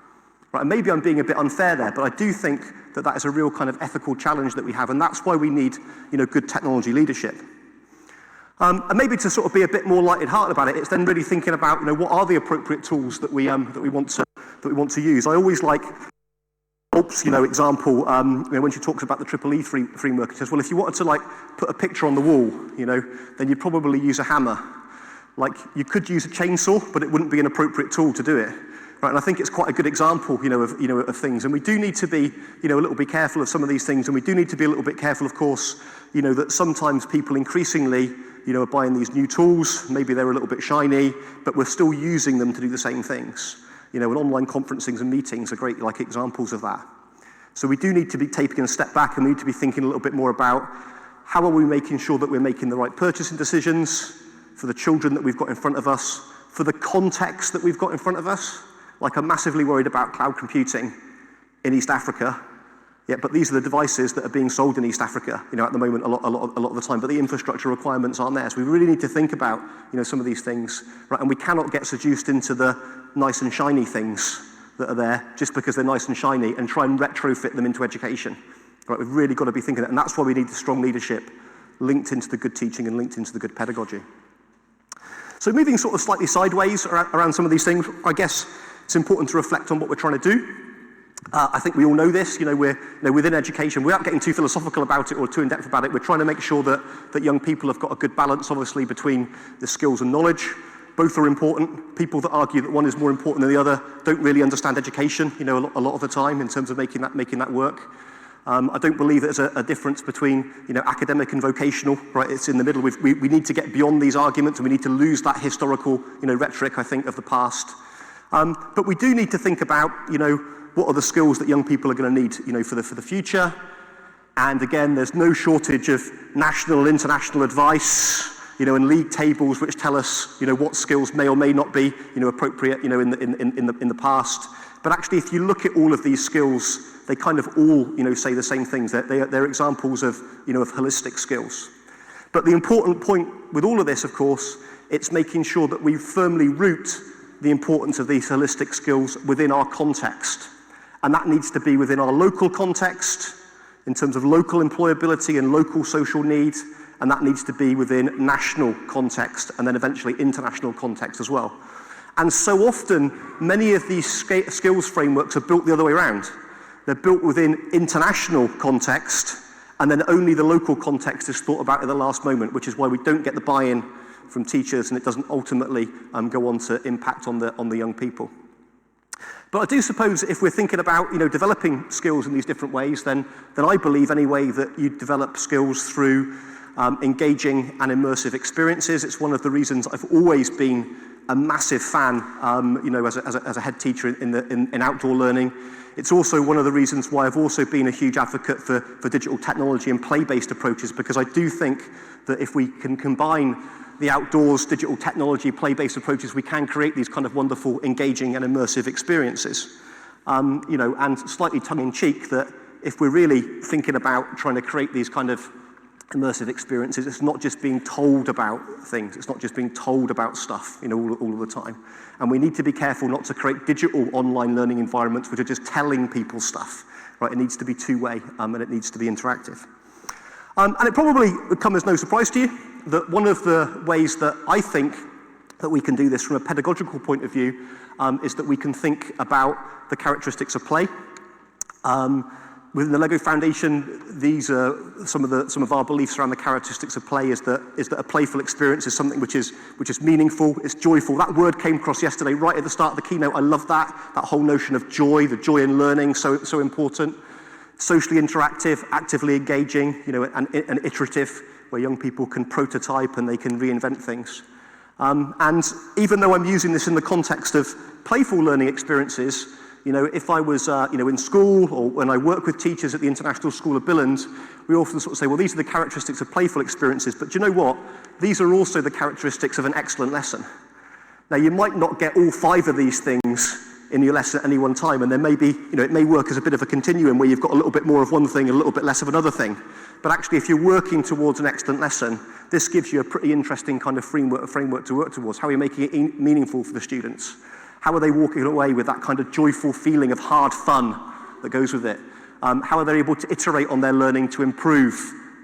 Right? And maybe I'm being a bit unfair there, but I do think that is a real kind of ethical challenge that we have, and that's why we need, good technology leadership. And maybe to sort of be a bit more lighthearted about it, it's then really thinking about, what are the appropriate tools that we want to use. I always like Hope's, example, when she talks about the EEE framework. She says, well, if you wanted to put a picture on the wall, then you'd probably use a hammer. You could use a chainsaw, but it wouldn't be an appropriate tool to do it. Right, and I think it's quite a good example, of things. And we do need to be, a little bit careful of some of these things, and we do need to be a little bit careful, of course, that sometimes people increasingly, are buying these new tools. Maybe they're a little bit shiny, but we're still using them to do the same things. And online conferencing and meetings are great, examples of that. So we do need to be taking a step back, and we need to be thinking a little bit more about how are we making sure that we're making the right purchasing decisions for the children that we've got in front of us, for the context that we've got in front of us. I'm massively worried about cloud computing in East Africa. Yeah, but these are the devices that are being sold in East Africa, at the moment a lot of the time. But the infrastructure requirements aren't there. So we really need to think about, some of these things, right? And we cannot get seduced into the nice and shiny things that are there just because they're nice and shiny and try and retrofit them into education. Right? We've really got to be thinking that, and that's why we need the strong leadership linked into the good teaching and linked into the good pedagogy. So moving sort of slightly sideways around some of these things, I guess it's important to reflect on what we're trying to do. I think we all know this, we're within education, without getting too philosophical about it or too in-depth about it, we're trying to make sure that young people have got a good balance, obviously, between the skills and knowledge Both are important. People that argue that one is more important than the other don't really understand education, a lot of the time in terms of making that work. I don't believe there's a difference between, academic and vocational, right? It's in the middle. We need to get beyond these arguments, and we need to lose that historical, rhetoric, I think, of the past. But we do need to think about, what are the skills that young people are going to need, for the future. And again, there's no shortage of national and international advice, and league tables which tell us, what skills may or may not be, appropriate, in the past. But actually, if you look at all of these skills, they kind of all, say the same things. They're examples of, of holistic skills. But the important point with all of this, of course, it's making sure that we firmly root the importance of these holistic skills within our context. And that needs to be within our local context, in terms of local employability and local social needs, and that needs to be within national context and then eventually international context as well. And so often, many of these skills frameworks are built the other way around. They're built within international context, and then only the local context is thought about at the last moment, which is why we don't get the buy-in from teachers, and it doesn't ultimately go on to impact on the young people. But I do suppose if we're thinking about, developing skills in these different ways, then I believe anyway that you develop skills through engaging and immersive experiences. It's one of the reasons I've always been a massive fan, as a head teacher in outdoor learning. It's also one of the reasons why I've also been a huge advocate for digital technology and play-based approaches, because I do think that if we can combine the outdoors, digital technology, play-based approaches, we can create these kind of wonderful, engaging and immersive experiences. And slightly tongue-in-cheek, that if we're really thinking about trying to create these kind of immersive experiences, it's not just being told about things, it's not just being told about stuff, all of the time. And we need to be careful not to create digital online learning environments which are just telling people stuff, right? It needs to be two-way, and it needs to be interactive. And it probably would come as no surprise to you that one of the ways that I think that we can do this from a pedagogical point of view is that we can think about the characteristics of play. Within the LEGO Foundation, these are some of our beliefs around the characteristics of play is that a playful experience is something which is meaningful, it's joyful. That word came across yesterday right at the start of the keynote. I love that whole notion of joy, the joy in learning, so important. Socially interactive, actively engaging, and iterative, where young people can prototype and they can reinvent things. And even though I'm using this in the context of playful learning experiences, if I was, in school or when I work with teachers at the International School of Billund, we often sort of say, well, these are the characteristics of playful experiences, but do you know what? These are also the characteristics of an excellent lesson. Now, you might not get all 5 of these things in your lesson at any one time, and there may be, it may work as a bit of a continuum where you've got a little bit more of one thing and a little bit less of another thing. But actually, if you're working towards an excellent lesson, this gives you a pretty interesting kind of framework to work towards. How are you making it meaningful for the students? How are they walking away with that kind of joyful feeling of hard fun that goes with it? How are they able to iterate on their learning to improve?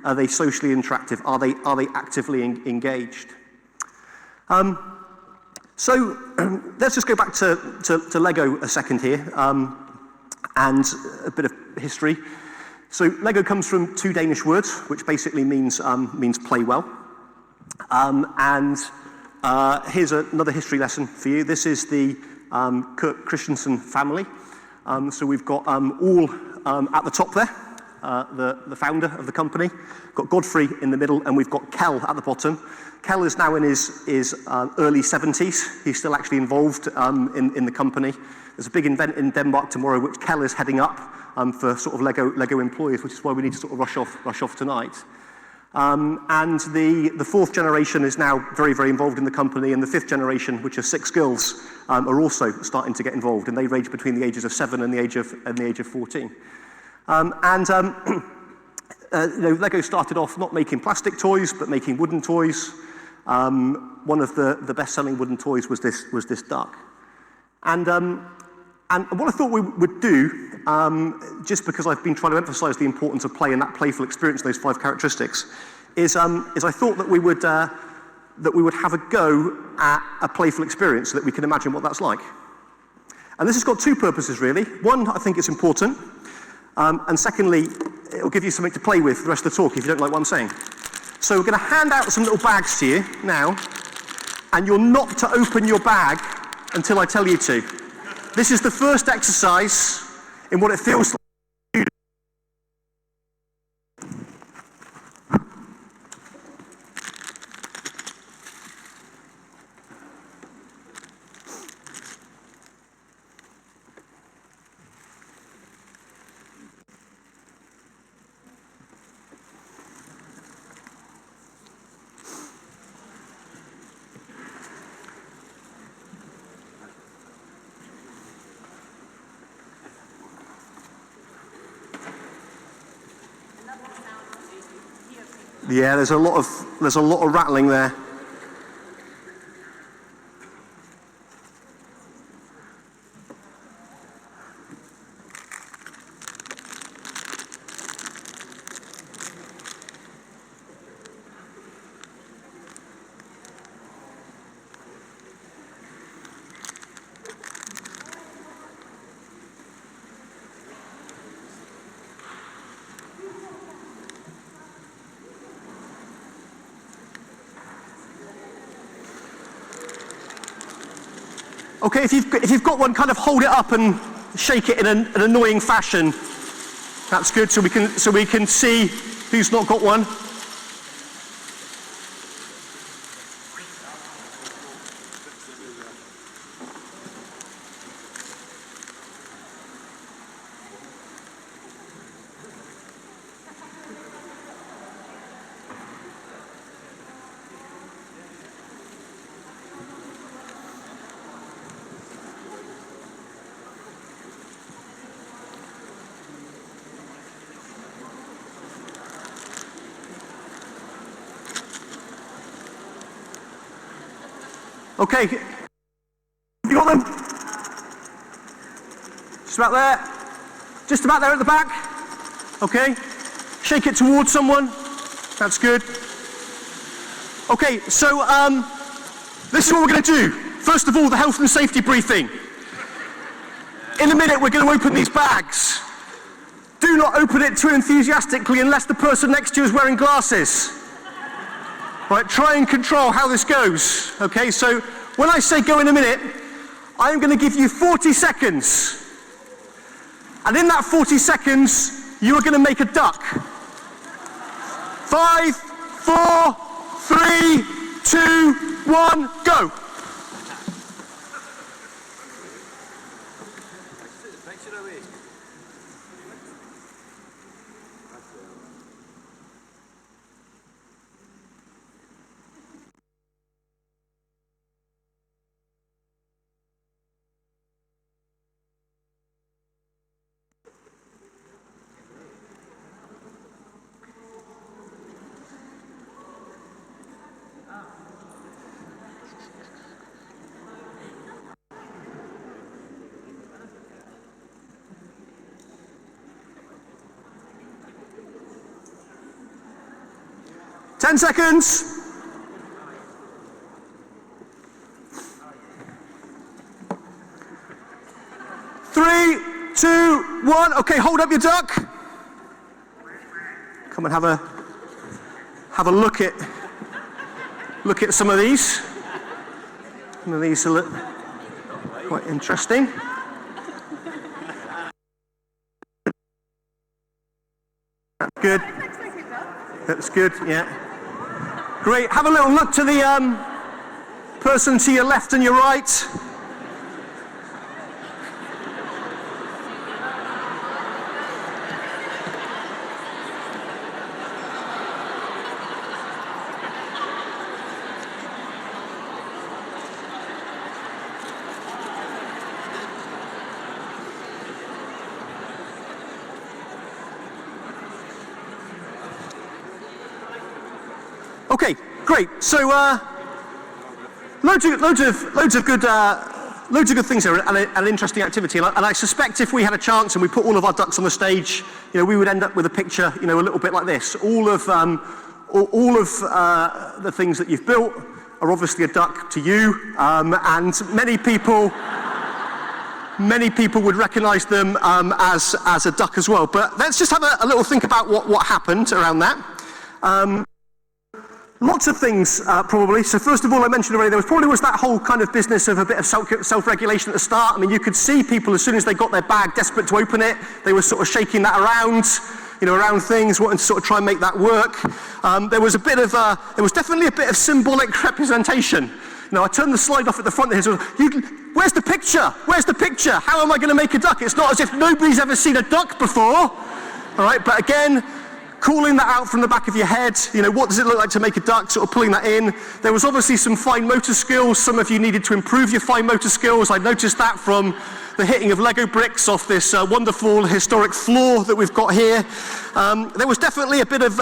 Are they socially interactive? Are they actively engaged? So let's just go back to Lego a second here, and a bit of history. So Lego comes from 2 Danish words, which basically means play well. Here's another history lesson for you. This is the Kurt Christensen family. So we've got all at the top there, the founder of the company. We've got Godfrey in the middle, and we've got Kjell at the bottom. Kjell is now in his early 70s. He's still actually involved in the company. There's a big event in Denmark tomorrow, which Kjell is heading up for sort of Lego employees, which is why we need to sort of rush off tonight. And the 4th generation is now very, very involved in the company, and the 5th generation, which are 6 girls, are also starting to get involved, and they range between the ages of 7 and the age of 14. Lego started off not making plastic toys, but making wooden toys. One of the best-selling wooden toys was this duck. And what I thought we would do, just because I've been trying to emphasize the importance of play and that playful experience, those 5 characteristics, is I thought that we would have a go at a playful experience so that we can imagine what that's like. And this has got 2 purposes, really. One, I think it's important. And secondly, it'll give you something to play with for the rest of the talk if you don't like what I'm saying. So we're going to hand out some little bags to you now. and you're not to open your bag until I tell you to. This is the first exercise in what it feels like. Yeah, there's a lot of rattling there. Okay, if you've got one, kind of hold it up and shake it in an annoying fashion. That's good, so we can see who's not got one. Okay, you got them? Just about there. Just about there at the back. Okay, shake it towards someone. That's good. Okay, so this is what we're going to do. First of all, the health and safety briefing. In a minute, we're going to open these bags. Do not open it too enthusiastically unless the person next to you is wearing glasses. Right, try and control how this goes. Okay, so when I say go in a minute, I'm going to give you 40 seconds. And in that 40 seconds, you are going to make a duck. 5, 4, 3, 2, 1, go. Ten seconds. Three, 2, 1. Okay, hold up your duck. Come and have a look at some of these. Some of these look quite interesting. Good. That's good. Yeah. Great. Have a little look to the person to your left and your right. Okay, great. So loads of good things here, and an interesting activity. And I suspect if we had a chance and we put all of our ducks on the stage, we would end up with a picture, a little bit like this. All of the things that you've built are obviously a duck to you, and many people would recognise them as a duck as well. But let's just have a little think about what happened around that. Lots of things, probably. So first of all, I mentioned already, there probably was that whole kind of business of a bit of self-regulation at the start. I mean, you could see people, as soon as they got their bag, desperate to open it, they were sort of shaking that around, around things, wanting to sort of try and make that work. There was definitely a bit of symbolic representation. I turned the slide off at the front here, so where's the picture? Where's the picture? How am I going to make a duck? It's not as if nobody's ever seen a duck before. All right, but again, calling that out from the back of your head, what does it look like to make a duck, sort of pulling that in. There was obviously some fine motor skills. Some of you needed to improve your fine motor skills. I noticed that from the hitting of Lego bricks off this wonderful historic floor that we've got here. There was definitely a bit of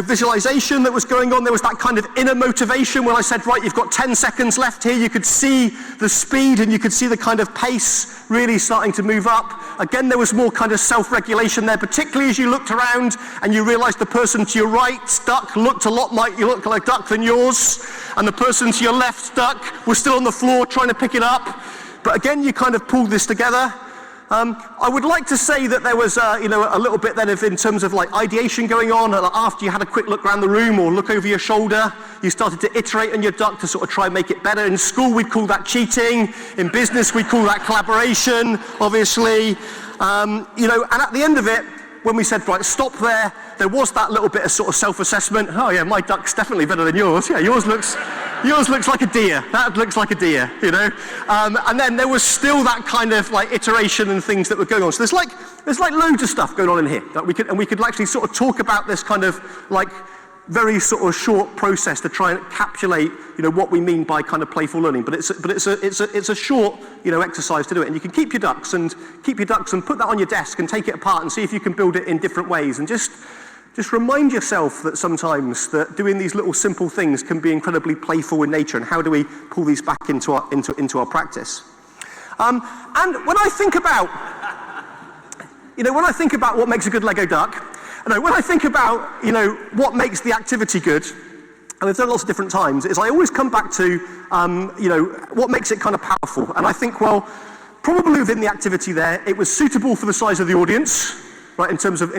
visualization that was going on. There was that kind of inner motivation when I said, right, you've got 10 seconds left here. You could see the speed and you could see the kind of pace really starting to move up. Again, there was more kind of self-regulation there, particularly as you looked around and you realized the person to your right, duck, looked a lot like a duck than yours, and the person to your left, duck, was still on the floor trying to pick it up. But again, you kind of pulled this together. I would like to say that there was, a little bit then of, in terms of like ideation going on. After you had a quick look around the room or look over your shoulder, you started to iterate on your duck to sort of try and make it better. In school, we'd call that cheating. In business, we'd call that collaboration, obviously. And at the end of it, when we said, right, stop there was that little bit of sort of self-assessment. Oh yeah, my duck's definitely better than yours. Yeah, yours looks like a deer. That looks like a deer, And then there was still that kind of like iteration and things that were going on. So there's like loads of stuff going on in here that we could actually sort of talk about this kind of like very sort of short process to try and encapsulate, what we mean by kind of playful learning. But it's a short, exercise to do it. And you can keep your ducks and put that on your desk and take it apart and see if you can build it in different ways. And just remind yourself that sometimes that doing these little simple things can be incredibly playful in nature. And how do we pull these back into our practice? And when I think about what makes a good Lego duck, when I think about, what makes the activity good, and we've done lots of different times, is I always come back to, what makes it kind of powerful. And I think, well, probably within the activity there, it was suitable for the size of the audience, right, in terms of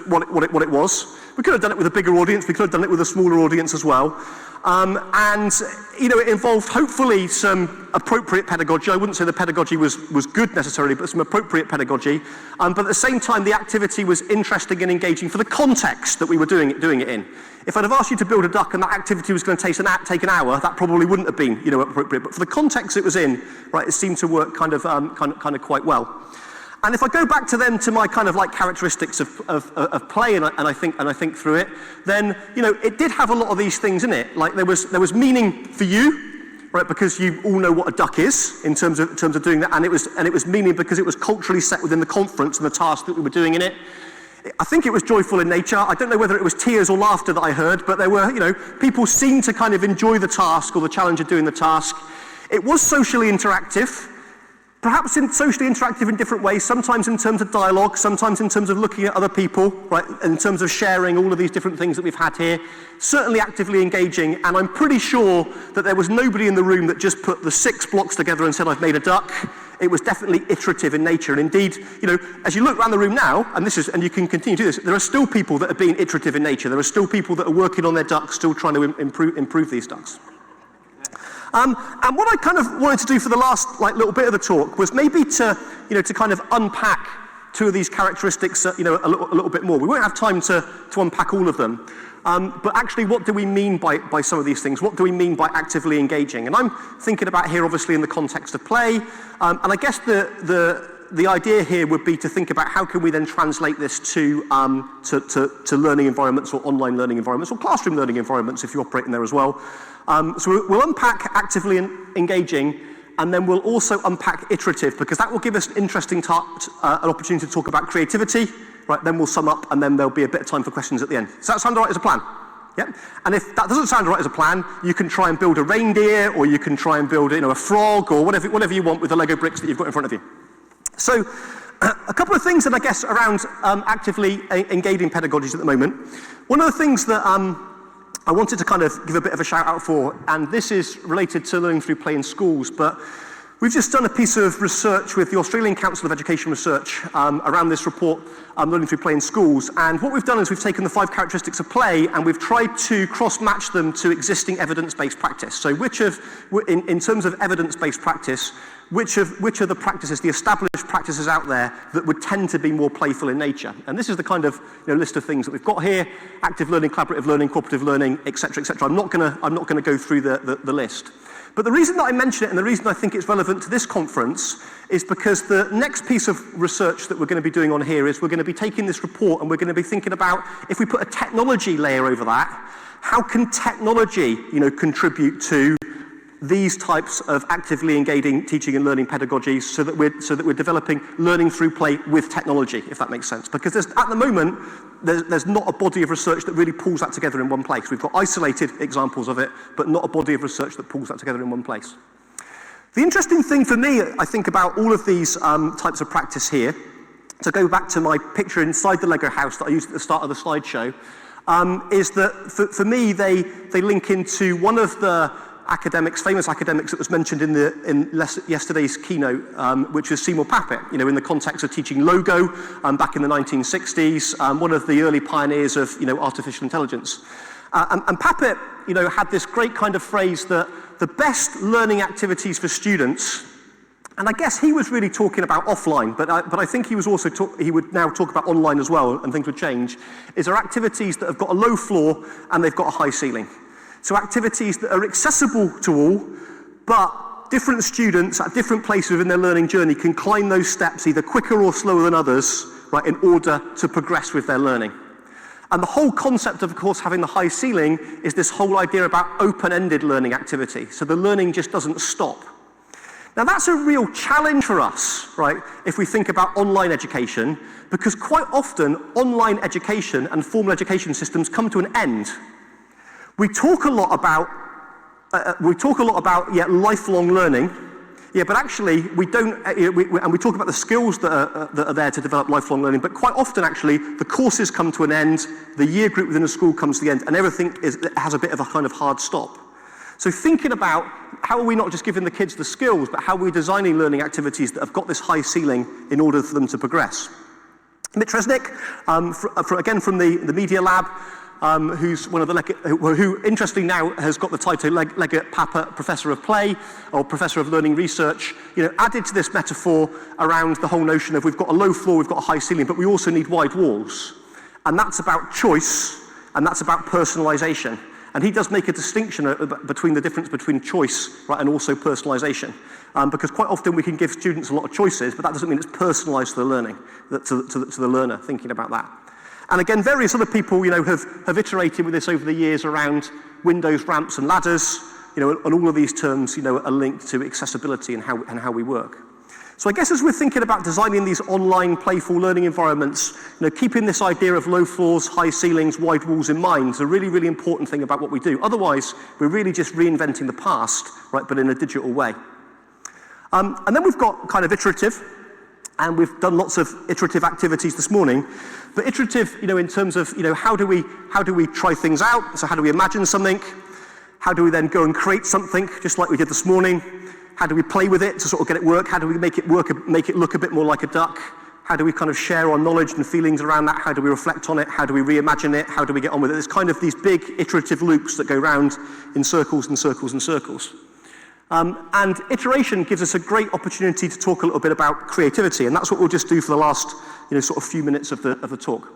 what it was. We could have done it with a bigger audience, we could have done it with a smaller audience as well. And it involved hopefully some appropriate pedagogy. I wouldn't say the pedagogy was good necessarily, but some appropriate pedagogy. But at the same time, the activity was interesting and engaging for the context that we were doing it in. If I'd have asked you to build a duck and that activity was going to take an hour, that probably wouldn't have been appropriate. But for the context it was in, right, it seemed to work kind of quite well. And if I go back to my kind of like characteristics of play and I think through it, then it did have a lot of these things in it. Like there was meaning for you, right? Because you all know what a duck is in terms of doing that, and it was meaning because it was culturally set within the conference and the task that we were doing in it. I think it was joyful in nature. I don't know whether it was tears or laughter that I heard, but there were people seemed to kind of enjoy the task or the challenge of doing the task. It was socially interactive. Perhaps socially interactive in different ways, sometimes in terms of dialogue, sometimes in terms of looking at other people, right, in terms of sharing all of these different things that we've had here. Certainly actively engaging, and I'm pretty sure that there was nobody in the room that just put the 6 blocks together and said, I've made a duck. It was definitely iterative in nature, and indeed, as you look around the room now, and you can continue to do this, there are still people that are being iterative in nature. There are still people that are working on their ducks, still trying to improve these ducks. And what I kind of wanted to do for the last little bit of the talk was maybe to kind of unpack 2 of these characteristics a little bit more. We won't have time to unpack all of them, but actually what do we mean by some of these things? What do we mean by actively engaging? And I'm thinking about here obviously in the context of play, and I guess the idea here would be to think about how can we then translate this to learning environments or online learning environments or classroom learning environments if you operate in there as well. So we'll unpack actively engaging, and then we'll also unpack iterative, because that will give us an interesting an opportunity to talk about creativity. Right, then we'll sum up, and then there'll be a bit of time for questions at the end. Does that sound all right as a plan? Yeah. And if that doesn't sound right as a plan, you can try and build a reindeer, or you can try and build a frog, or whatever you want with the Lego bricks that you've got in front of you. So a couple of things that I guess around actively engaging pedagogies at the moment. One of the things that I wanted to kind of give a bit of a shout out for, and this is related to learning through play in schools, but We've just done a piece of research with the Australian Council of Education Research around this report, Learning Through Play in Schools. And what we've done is we've taken the 5 characteristics of play and we've tried to cross-match them to existing evidence-based practice. So in terms of evidence-based practice, which are the practices, the established practices out there that would tend to be more playful in nature? And this is the kind of list of things that we've got here: active learning, collaborative learning, cooperative learning, etc., etc. I'm not going to go through the list. But the reason that I mention it and the reason I think it's relevant to this conference is because the next piece of research that we're going to be doing on here is we're going to be taking this report and we're going to be thinking about, if we put a technology layer over that, how can technology, contribute to these types of actively engaging teaching and learning pedagogies so that we're developing learning through play with technology, if that makes sense. Because at the moment, there's not a body of research that really pulls that together in one place. We've got isolated examples of it, but not a body of research that pulls that together in one place. The interesting thing for me, I think, about all of these types of practice here, to go back to my picture inside the Lego house that I used at the start of the slideshow, is that for me, they link into one of the famous academics that was mentioned in yesterday's keynote, which was Seymour Papert, in the context of teaching Logo back in the 1960s, one of the early pioneers of artificial intelligence. And Papert had this great kind of phrase that the best learning activities for students, and I guess he was really talking about offline, but I think he would now talk about online as well, and things would change, are activities that have got a low floor and they've got a high ceiling. So activities that are accessible to all, but different students at different places within their learning journey can climb those steps either quicker or slower than others, right, in order to progress with their learning. And the whole concept of course, having the high ceiling is this whole idea about open-ended learning activity. So the learning just doesn't stop. Now that's a real challenge for us, right, if we think about online education, because quite often online education and formal education systems come to an end. We talk a lot about lifelong learning, but actually we don't. And we talk about the skills that are there to develop lifelong learning. But quite often, actually, the courses come to an end, the year group within a school comes to the end, and everything has a bit of a kind of hard stop. So thinking about how are we not just giving the kids the skills, but how are we designing learning activities that have got this high ceiling in order for them to progress? Mitch Resnick, again from the Media Lab. Who's one of the who interestingly now has got the title Leggett Papert Professor of Play or Professor of Learning Research, added to this metaphor around the whole notion of we've got a low floor, we've got a high ceiling, but we also need wide walls. And that's about choice, and that's about personalization. And he does make a distinction between the difference between choice, right, and also personalization. Because quite often we can give students a lot of choices, but that doesn't mean it's personalized to the learning, to the learner, thinking about that. And again, various other people, have iterated with this over the years around windows, ramps, and ladders, and all of these terms, are linked to accessibility and how we work. So I guess as we're thinking about designing these online playful learning environments, keeping this idea of low floors, high ceilings, wide walls in mind is a really, really important thing about what we do. Otherwise, we're really just reinventing the past, right, but in a digital way. And then we've got kind of iterative. And we've done lots of iterative activities this morning. But iterative, in terms of, how do we try things out? So how do we imagine something? How do we then go and create something, just like we did this morning? How do we play with it to sort of get it work? How do we make it work, make it look a bit more like a duck? How do we kind of share our knowledge and feelings around that? How do we reflect on it? How do we reimagine it? How do we get on with it? There's kind of these big iterative loops that go round in circles and circles and circles. And iteration gives us a great opportunity to talk a little bit about creativity, and that's what we'll just do for the last, sort of few minutes of the talk.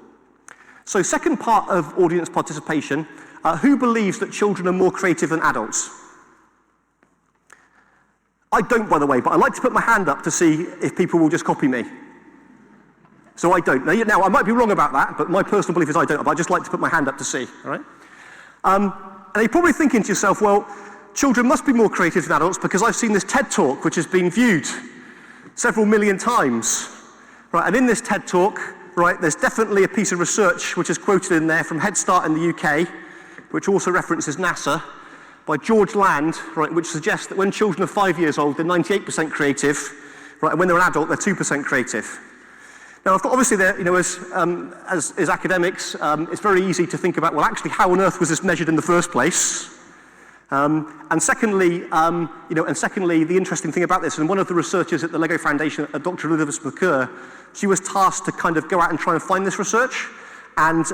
So, second part of audience participation: who believes that children are more creative than adults? I don't, by the way, but I like to put my hand up to see if people will just copy me. So I don't. Now I might be wrong about that, but my personal belief is I don't. But I just like to put my hand up to see. All right. And you're probably thinking to yourself, well, children must be more creative than adults because I've seen this TED Talk which has been viewed several million times. Right, and in this TED Talk, right, there's definitely a piece of research which is quoted in there from Head Start in the UK, which also references NASA, by George Land, right, which suggests that when children are 5 years old, they're 98% creative, right, and when they're an adult, they're 2% creative. Now, obviously, as academics, it's very easy to think about, well, actually, how on earth was this measured in the first place? And secondly, the interesting thing about this, and one of the researchers at the Lego Foundation, Dr. Elizabeth McCurr, she was tasked to kind of go out and try and find this research. And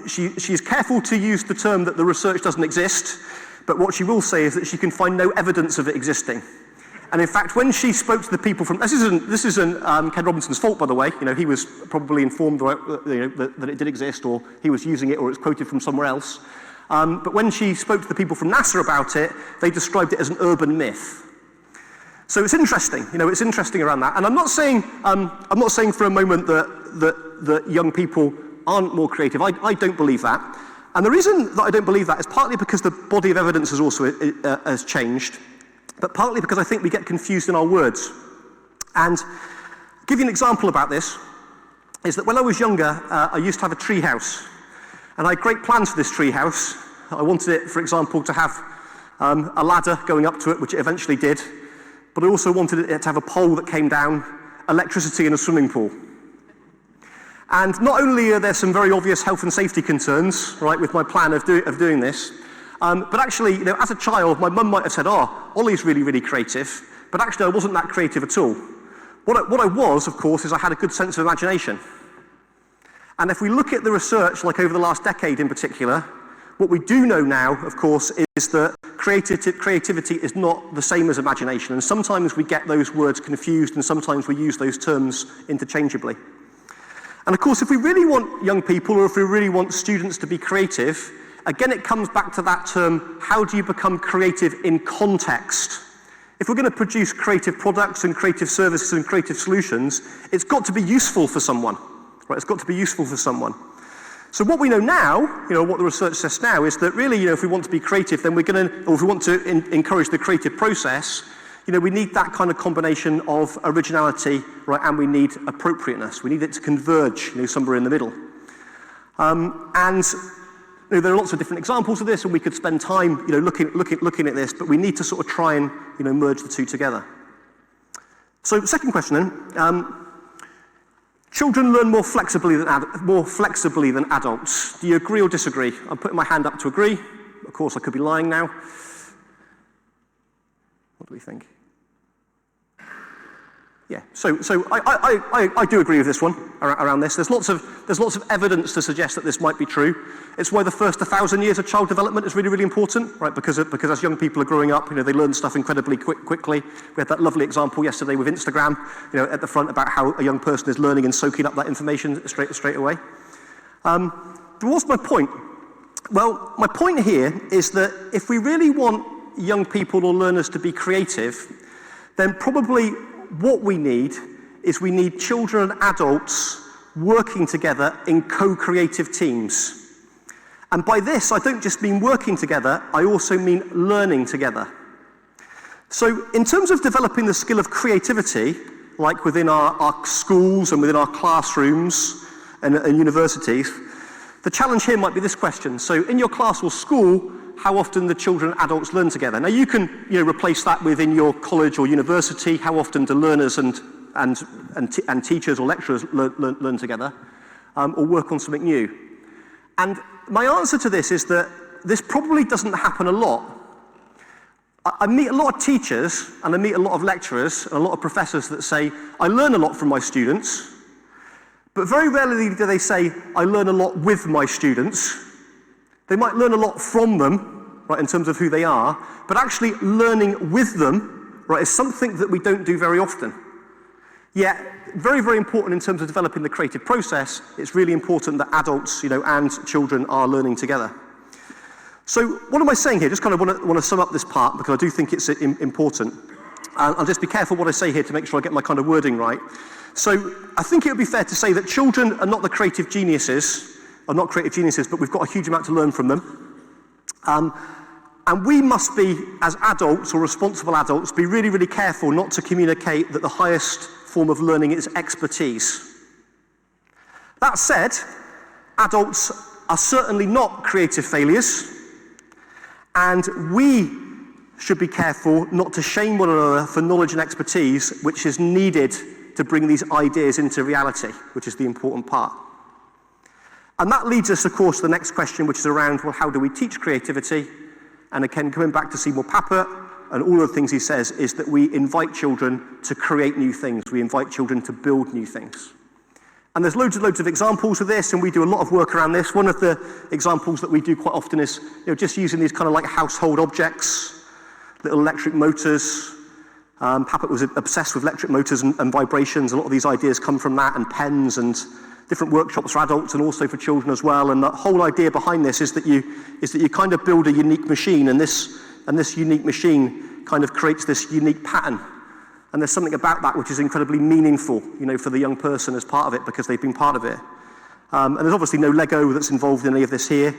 she's careful to use the term that the research doesn't exist, but what she will say is that she can find no evidence of it existing. And in fact, when she spoke to the people from, this isn't Ken Robinson's fault, by the way. He was probably informed that it did exist, or he was using it, or it's quoted from somewhere else. But when she spoke to the people from NASA about it, they described it as an urban myth. So it's interesting, it's interesting around that. And I'm not saying for a moment that young people aren't more creative. I don't believe that. And the reason that I don't believe that is partly because the body of evidence has also has changed, but partly because I think we get confused in our words. And I'll give you an example about this, is that when I was younger, I used to have a tree house. And I had great plans for this tree house. I wanted it, for example, to have a ladder going up to it, which it eventually did. But I also wanted it to have a pole that came down, electricity, and a swimming pool. And not only are there some very obvious health and safety concerns, right, with my plan of doing this, but actually, as a child, my mum might have said, "Oh, Ollie's really, really creative," but actually I wasn't that creative at all. What I was, of course, is I had a good sense of imagination. And if we look at the research, like over the last decade in particular, what we do know now, of course, is that creativity is not the same as imagination. And sometimes we get those words confused, and sometimes we use those terms interchangeably. And of course, if we really want young people, or if we really want students to be creative, again, it comes back to that term, how do you become creative in context? If we're going to produce creative products and creative services and creative solutions, it's got to be useful for someone. Right, it's got to be useful for someone. So what we know now, what the research says now, is that really, if we want to be creative, then we're going to, or if we want to encourage the creative process, we need that kind of combination of originality, right, and we need appropriateness. We need it to converge, somewhere in the middle. And there are lots of different examples of this, and we could spend time, looking at this, but we need to sort of try and, merge the two together. So, second question then. Children learn more flexibly than adults. Do you agree or disagree? I'm putting my hand up to agree. Of course, I could be lying now. What do we think? Yeah, so I do agree with this one, around this. There's lots of evidence to suggest that this might be true. It's why the first 1,000 years of child development is really, really important, right? Because as young people are growing up, they learn stuff incredibly quickly. We had that lovely example yesterday with Instagram, at the front about how a young person is learning and soaking up that information straight away. But what's my point? Well, my point here is that if we really want young people or learners to be creative, then probably what we need is we need children and adults working together in co-creative teams. And by this, I don't just mean working together, I also mean learning together. So in terms of developing the skill of creativity, like within our schools and within our classrooms and universities, the challenge here might be this question. So in your class or school, how often the children and adults learn together? Now you can replace that within your college or university. How often do learners and teachers or lecturers learn together or work on something new? And my answer to this is that this probably doesn't happen a lot. I meet a lot of teachers and I meet a lot of lecturers and a lot of professors that say, I learn a lot from my students, but very rarely do they say, I learn a lot with my students. They might learn a lot from them, right, in terms of who they are, but actually learning with them, right, is something that we don't do very often. Yet, very, very important in terms of developing the creative process, it's really important that adults, and children are learning together. So, what am I saying here? Just kind of want to sum up this part, because I do think it's important. I'll just be careful what I say here to make sure I get my kind of wording right. So, I think it would be fair to say that children are not creative geniuses, but we've got a huge amount to learn from them. And we must be, as adults or responsible adults, be really, really careful not to communicate that the highest form of learning is expertise. That said, adults are certainly not creative failures, and we should be careful not to shame one another for knowledge and expertise, which is needed to bring these ideas into reality, which is the important part. And that leads us, of course, to the next question, which is around, well, how do we teach creativity? And again, coming back to Seymour Papert, and all of the things he says is that we invite children to create new things. We invite children to build new things. And there's loads of examples of this, and we do a lot of work around this. One of the examples that we do quite often is just using these kind of like household objects, little electric motors. Papert was obsessed with electric motors and vibrations. A lot of these ideas come from that, and pens and different workshops for adults and also for children as well. And the whole idea behind this is that you kind of build a unique machine, and this unique machine kind of creates this unique pattern. And there's something about that which is incredibly meaningful, for the young person as part of it, because they've been part of it. And there's obviously no Lego that's involved in any of this here.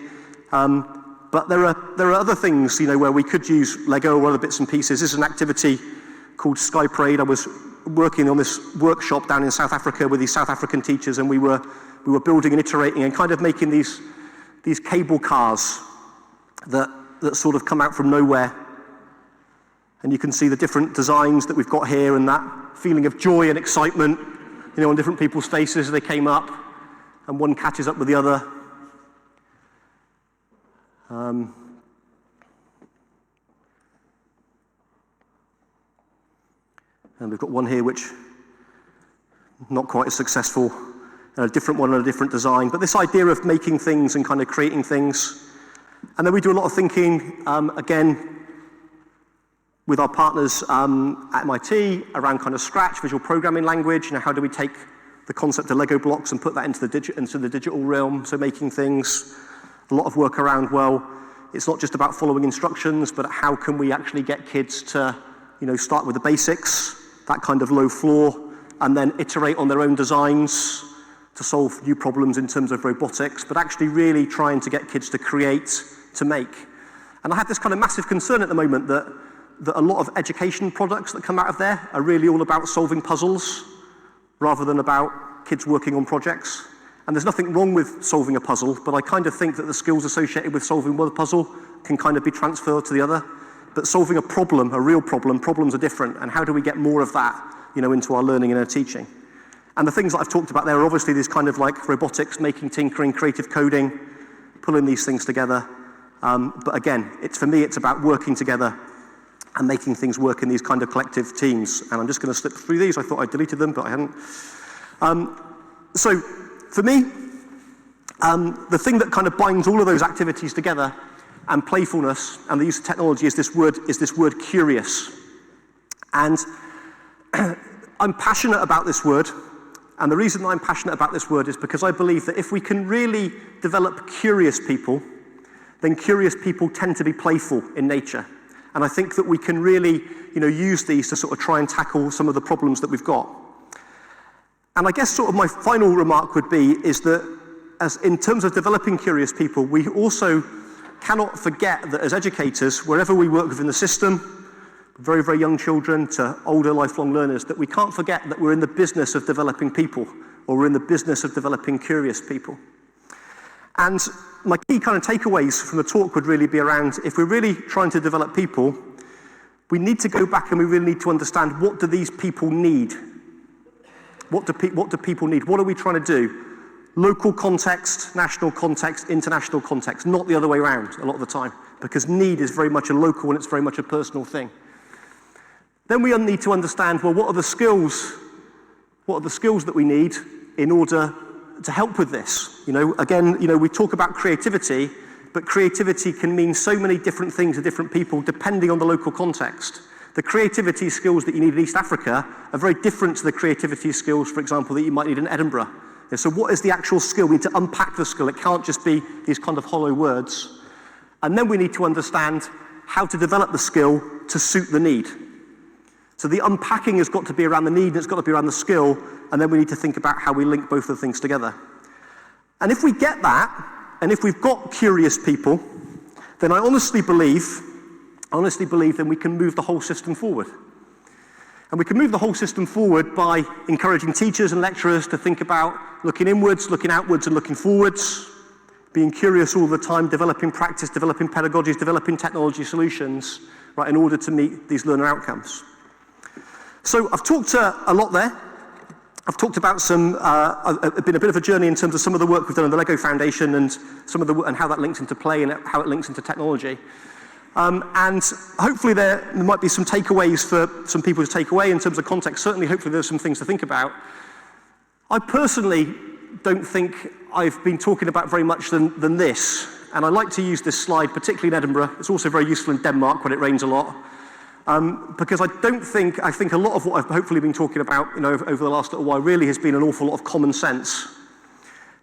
But there are other things, where we could use Lego or other bits and pieces. This is an activity called Sky Parade. I was working on this workshop down in South Africa with these South African teachers, and we were building and iterating and kind of making these cable cars that sort of come out from nowhere. And you can see the different designs that we've got here, and that feeling of joy and excitement, on different people's faces as they came up, and one catches up with the other. And we've got one here which not quite as successful, and a different one and a different design. But this idea of making things and kind of creating things. And then we do a lot of thinking, again, with our partners at MIT around kind of Scratch, visual programming language. How do we take the concept of Lego blocks and put that into the digital realm? So making things, a lot of work around, it's not just about following instructions, but how can we actually get kids to, start with the basics, that kind of low floor, and then iterate on their own designs to solve new problems in terms of robotics, but actually really trying to get kids to create, to make. And I have this kind of massive concern at the moment that a lot of education products that come out of there are really all about solving puzzles rather than about kids working on projects. And there's nothing wrong with solving a puzzle, but I kind of think that the skills associated with solving one puzzle can kind of be transferred to the other. But solving a problem, a real problem, problems are different, and how do we get more of that, into our learning and our teaching? And the things that I've talked about there are obviously this kind of like robotics, making, tinkering, creative coding, pulling these things together. But again, for me, it's about working together and making things work in these kind of collective teams. And I'm just going to slip through these. I thought I deleted them, but I hadn't. So for me, the thing that kind of binds all of those activities together and playfulness and the use of technology is this word curious. And I'm passionate about this word. And the reason I'm passionate about this word is because I believe that if we can really develop curious people, then curious people tend to be playful in nature. And I think that we can really, use these to sort of try and tackle some of the problems that we've got. And I guess sort of my final remark would be is that as in terms of developing curious people, we also cannot forget that as educators, wherever we work within the system, very, very young children to older lifelong learners, that we can't forget that we're in the business of developing people, or we're in the business of developing curious people. And my key kind of takeaways from the talk would really be around, if we're really trying to develop people, we need to go back and we really need to understand, what do these people need? What do people need? What are we trying to do? Local context, national context, international context, not the other way around a lot of the time, because need is very much a local and it's very much a personal thing. Then we need to understand, well, what are the skills that we need in order to help with this? Again, we talk about creativity, but creativity can mean so many different things to different people depending on the local context. The creativity skills that you need in East Africa are very different to the creativity skills, for example, that you might need in Edinburgh. So what is the actual skill? We need to unpack the skill. It can't just be these kind of hollow words. And then we need to understand how to develop the skill to suit the need. So the unpacking has got to be around the need, and it's got to be around the skill, and then we need to think about how we link both of the things together. And if we get that, and if we've got curious people, then I honestly believe then we can move the whole system forward. And we can move the whole system forward by encouraging teachers and lecturers to think about looking inwards, looking outwards, and looking forwards, being curious all the time, developing practice, developing pedagogies, developing technology solutions, right, in order to meet these learner outcomes. So I've talked a lot there. I've talked about it's been a bit of a journey in terms of some of the work we've done on the Lego Foundation and and how that links into play and how it links into technology. And hopefully there might be some takeaways for some people to take away in terms of context. Certainly, hopefully there's some things to think about. I personally don't think I've been talking about very much than this. And I like to use this slide, particularly in Edinburgh. It's also very useful in Denmark when it rains a lot. Because I think a lot of what I've hopefully been talking about, over the last little while really has been an awful lot of common sense.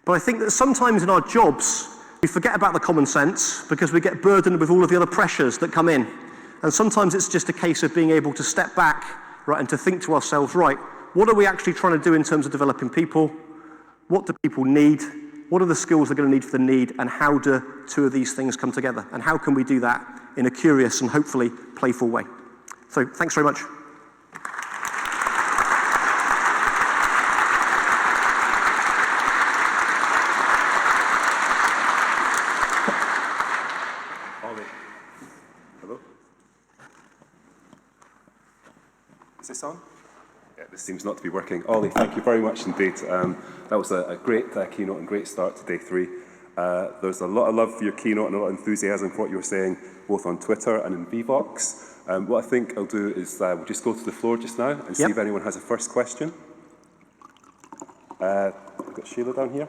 But I think that sometimes in our jobs, we forget about the common sense because we get burdened with all of the other pressures that come in. And sometimes it's just a case of being able to step back, right, and to think to ourselves, right, what are we actually trying to do in terms of developing people? What do people need? What are the skills they're going to need for the need? And how do two of these things come together? And how can we do that in a curious and hopefully playful way? So thanks very much. Ollie. Hello? Is this on? Yeah, this seems not to be working. Ollie, thank you very much indeed. That was a great keynote and great start to day 3. There's a lot of love for your keynote and a lot of enthusiasm for what you were saying, both on Twitter and in VVox. What I think I'll do is we'll just go to the floor just now and see if anyone has a first question. We've got Sheila down here.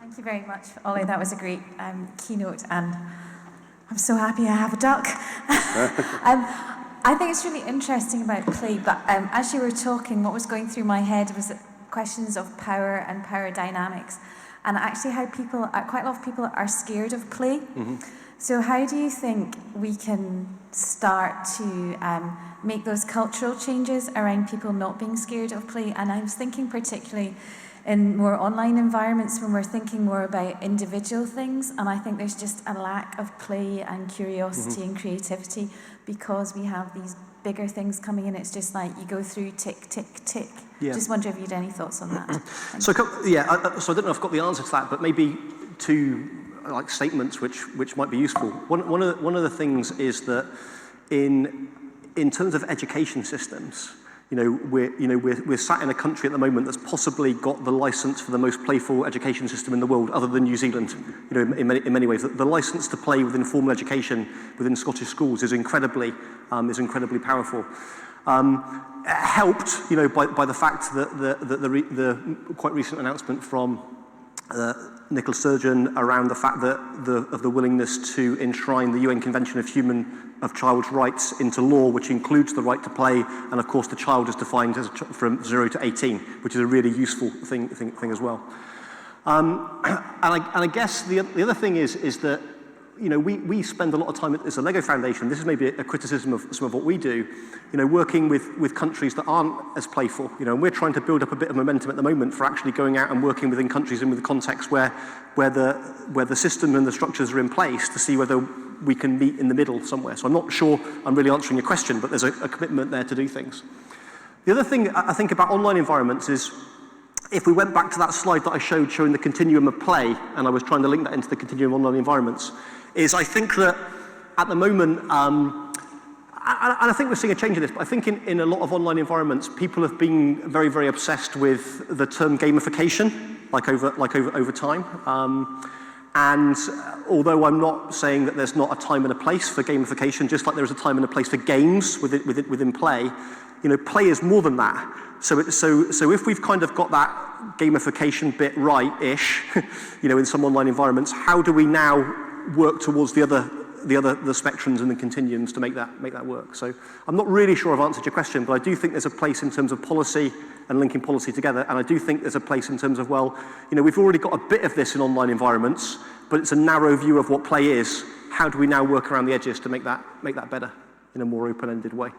Thank you very much, Ollie. That was a great keynote, and I'm so happy I have a duck. I think it's really interesting about play, but as you were talking, what was going through my head was questions of power and power dynamics, and actually how people, quite a lot of people are scared of play. Mm-hmm. So how do you think we can start to make those cultural changes around people not being scared of play? And I was thinking particularly in more online environments when we're thinking more about individual things, and I think there's just a lack of play and curiosity and creativity because we have these bigger things coming in. It's just like you go through tick, tick, tick. Yeah. Just wonder if you had any thoughts on that. So I don't know if I've got the answer to that, but maybe two statements which might be useful. One of the things is that in terms of education systems, we're sat in a country at the moment that's possibly got the license for the most playful education system in the world, other than New Zealand. In many ways, the license to play within formal education within Scottish schools is incredibly powerful. Helped, by the fact that the quite recent announcement from Nicola Sturgeon around the fact that of the willingness to enshrine the UN Convention of Child's Rights into law, which includes the right to play, and of course the child is defined as from 0 to 18, which is a really useful thing as well. And I guess the other thing is that we spend a lot of time as a Lego Foundation. This is maybe a criticism of some of what we do, working with countries that aren't as playful. And we're trying to build up a bit of momentum at the moment for actually going out and working within countries and with the context where the system and the structures are in place to see whether we can meet in the middle somewhere. So I'm not sure I'm really answering your question, but there's a commitment there to do things. The other thing I think about online environments is, if we went back to that slide that I showed showing the continuum of play, and I was trying to link that into the continuum of online environments, is I think that at the moment, and I think we're seeing a change in this, but I think in a lot of online environments, people have been very, very obsessed with the term gamification, over time. And although I'm not saying that there's not a time and a place for gamification, just like there is a time and a place for games within play, play is more than that. So if we've kind of got that gamification bit right-ish, in some online environments, how do we now work towards the spectrums and the continuums to make that work? So I'm not really sure I've answered your question, but I do think there's a place in terms of policy and linking policy together, and I do think there's a place in terms of, we've already got a bit of this in online environments, but it's a narrow view of what play is. How do we now work around the edges to make that better in a more open-ended way?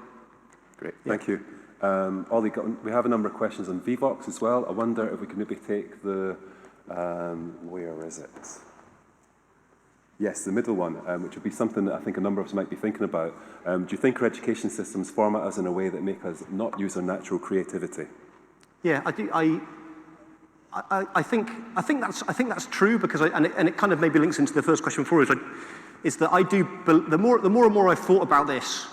Great, thank you. Ollie, we have a number of questions on VVox as well. I wonder if we can maybe take the, where is it? Yes, the middle one, which would be something that I think a number of us might be thinking about. Do you think our education systems format us in a way that make us not use our natural creativity? Yeah, I do. I think that's true, because and it kind of maybe links into the first question before, is that I do. The more and more I've thought about this,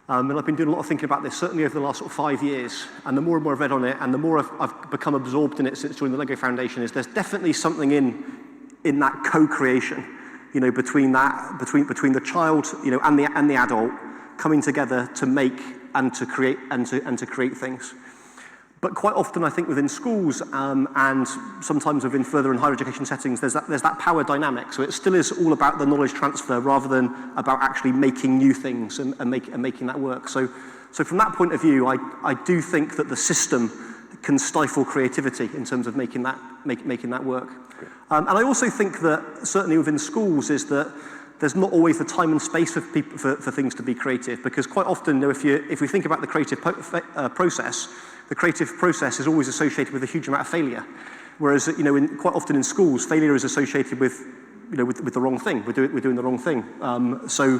And I've been doing a lot of thinking about this, certainly over the last sort of 5 years. And the more and more I've read on it, and the more I've become absorbed in it since joining the Lego Foundation, is there's definitely something in that co-creation, between the child, and the adult coming together to make and to create and to create things. But quite often, I think within schools and sometimes within further and higher education settings, there's that power dynamic. So it still is all about the knowledge transfer rather than about actually making new things and making that work. So from that point of view, I do think that the system can stifle creativity in terms of making that work. And I also think that certainly within schools is that there's not always the time and space for people for things to be creative, because quite often, if we think about the creative process, the creative process is always associated with a huge amount of failure. Whereas, quite often in schools, failure is associated with the wrong thing. We're doing the wrong thing. So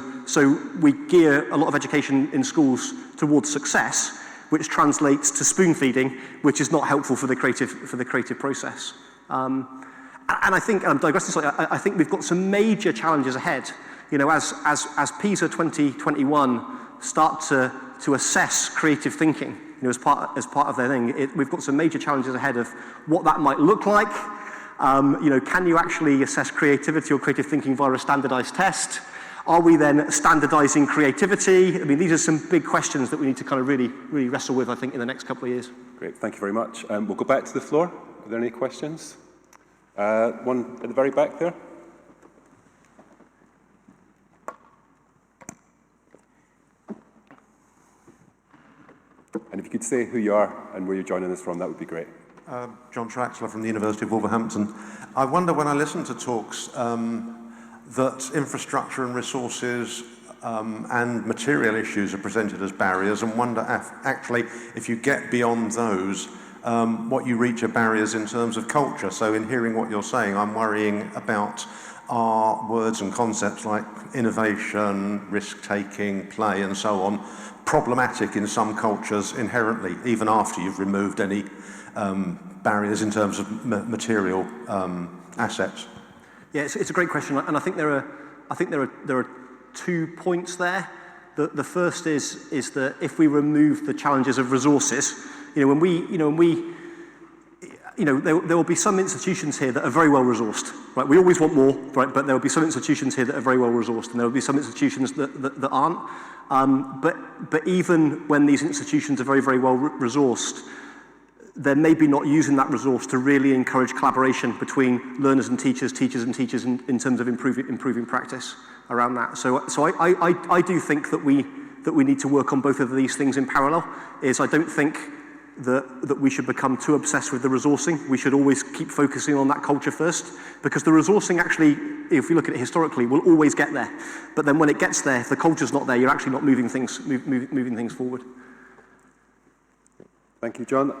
we gear a lot of education in schools towards success, which translates to spoon feeding, which is not helpful for the creative process. And I think, I'm digressing slightly, I think we've got some major challenges ahead. As PISA 2021 start to assess creative thinking, as part of their thing, we've got some major challenges ahead of what that might look like. Can you actually assess creativity or creative thinking via a standardized test? Are we then standardizing creativity? I mean, these are some big questions that we need to kind of really, really wrestle with, I think, in the next couple of years. Great, thank you very much. We'll go back to the floor. Are there any questions? One at the very back there. And if you could say who you are and where you're joining us from, that would be great. John Traxler from the University of Wolverhampton. I wonder when I listen to talks that infrastructure and resources and material issues are presented as barriers, and wonder actually if you get beyond those, what you reach are barriers in terms of culture. So in hearing what you're saying, I'm worrying about our words and concepts like innovation, risk-taking, play, and so on, problematic in some cultures inherently, even after you've removed any barriers in terms of material assets. Yeah, it's a great question, and I think there are 2 points there. The first is that if we remove the challenges of resources, there will be some institutions here that are very well resourced, right? We always want more, right? But there will be some institutions here that are very well resourced, and there will be some institutions that aren't. But even when these institutions are very, very well resourced, they're maybe not using that resource to really encourage collaboration between learners and teachers in terms of improving practice around that. So I do think that we need to work on both of these things in parallel. I don't think that we should become too obsessed with the resourcing. We should always keep focusing on that culture first, because the resourcing actually, if we look at it historically, will always get there. But then when it gets there, if the culture's not there, you're actually not moving things forward. Thank you, John.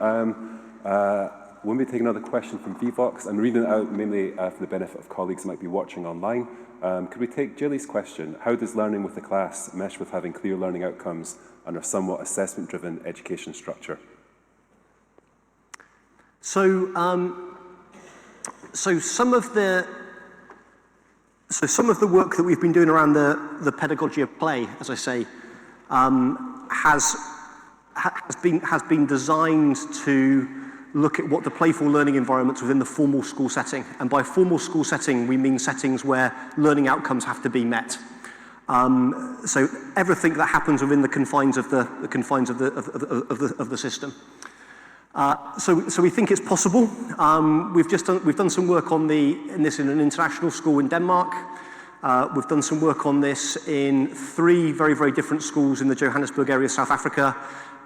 We'll be taking another question from VVox. I'm reading it out mainly for the benefit of colleagues who might be watching online. Could we take Jilly's question? How does learning with the class mesh with having clear learning outcomes and a somewhat assessment-driven education structure? So some of the work that we've been doing around the pedagogy of play, as I say, has been designed to look at what the playful learning environments within the formal school setting. And by formal school setting, we mean settings where learning outcomes have to be met. So everything that happens within the confines of the system. So we think it's possible. We've done some work on this in an international school in Denmark. We've done some work on this in 3 very, very different schools in the Johannesburg area of South Africa.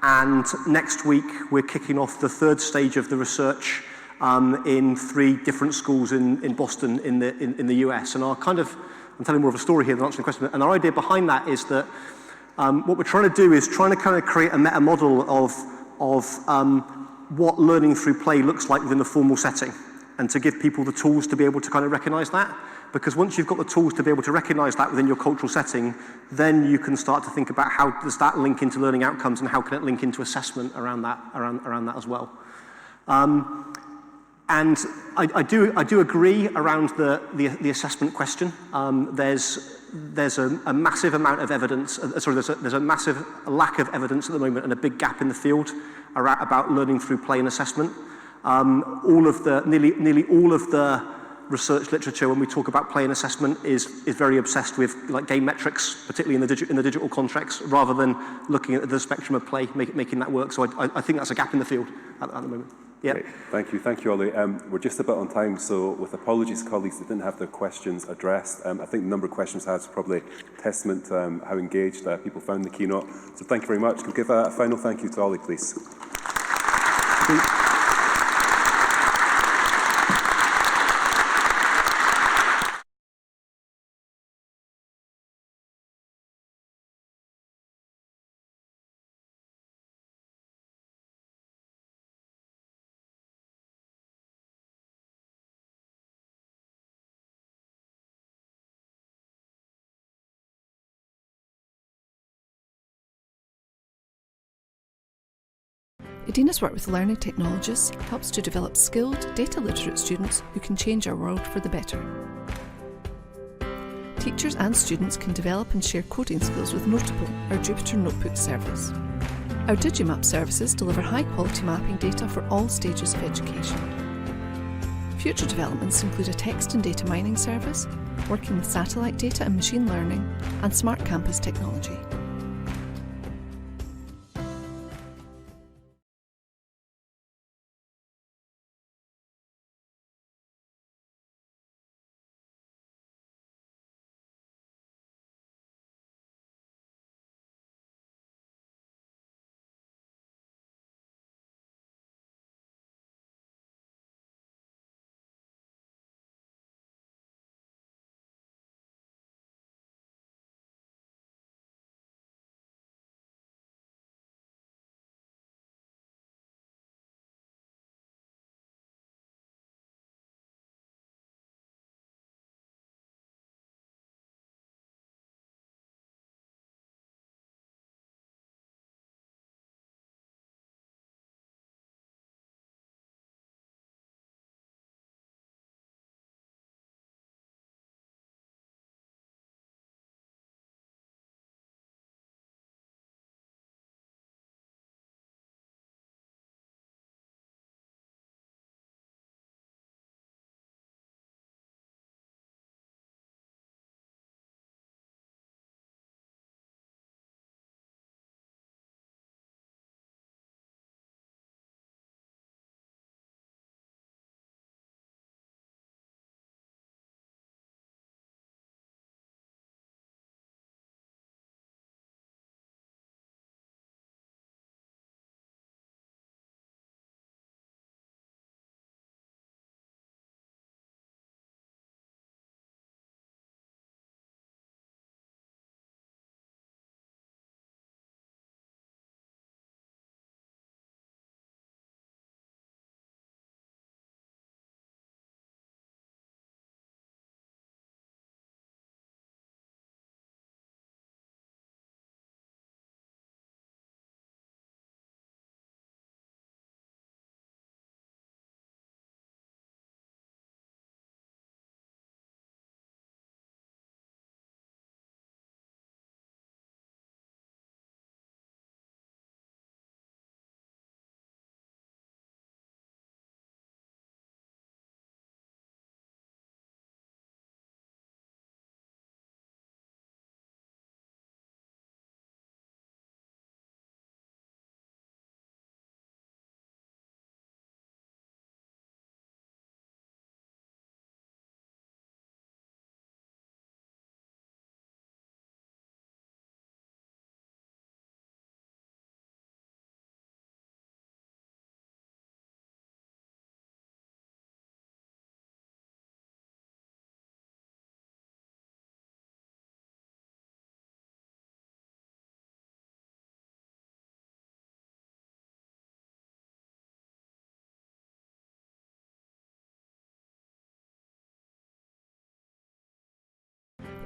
And next week, we're kicking off the 3rd stage of the research in 3 different schools in Boston in the US. And I'm telling more of a story here than answering a question. And our idea behind that is that what we're trying to do is trying to kind of create a meta model of what learning through play looks like within a formal setting, and to give people the tools to be able to kind of recognize that. Because once you've got the tools to be able to recognize that within your cultural setting, then you can start to think about how does that link into learning outcomes and how can it link into assessment around that as well. And I do agree around the assessment question. There's a massive amount of evidence, there's a massive lack of evidence at the moment and a big gap in the field about learning through play and assessment. Nearly all of the research literature when we talk about play and assessment is very obsessed with like game metrics, particularly in the digital context, rather than looking at the spectrum of play, making that work. So I think that's a gap in the field at the moment. Yeah. Great. Thank you, Ollie. We're just a bit on time, so with apologies to colleagues that didn't have their questions addressed. I think the number of questions had is probably testament to how engaged people found the keynote. So thank you very much. Can we give a final thank you to Ollie, please? Edina's work with learning technologists helps to develop skilled, data-literate students who can change our world for the better. Teachers and students can develop and share coding skills with Notable, our Jupyter Notebook service. Our Digimap services deliver high-quality mapping data for all stages of education. Future developments include a text and data mining service, working with satellite data and machine learning, and smart campus technology.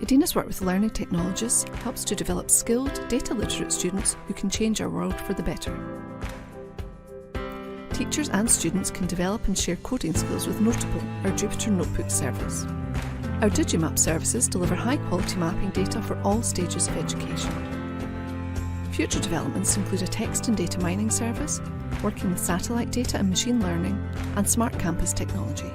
Edina's work with learning technologists helps to develop skilled, data-literate students who can change our world for the better. Teachers and students can develop and share coding skills with Notable, our Jupyter Notebook service. Our Digimap services deliver high-quality mapping data for all stages of education. Future developments include a text and data mining service, working with satellite data and machine learning, and smart campus technology.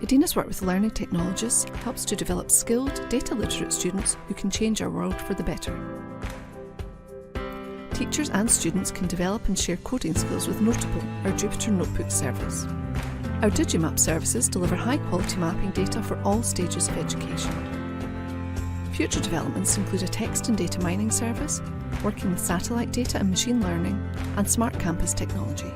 Edina's work with learning technologists helps to develop skilled, data-literate students who can change our world for the better. Teachers and students can develop and share coding skills with Notable, our Jupyter Notebook service. Our Digimap services deliver high-quality mapping data for all stages of education. Future developments include a text and data mining service, working with satellite data and machine learning, and smart campus technology.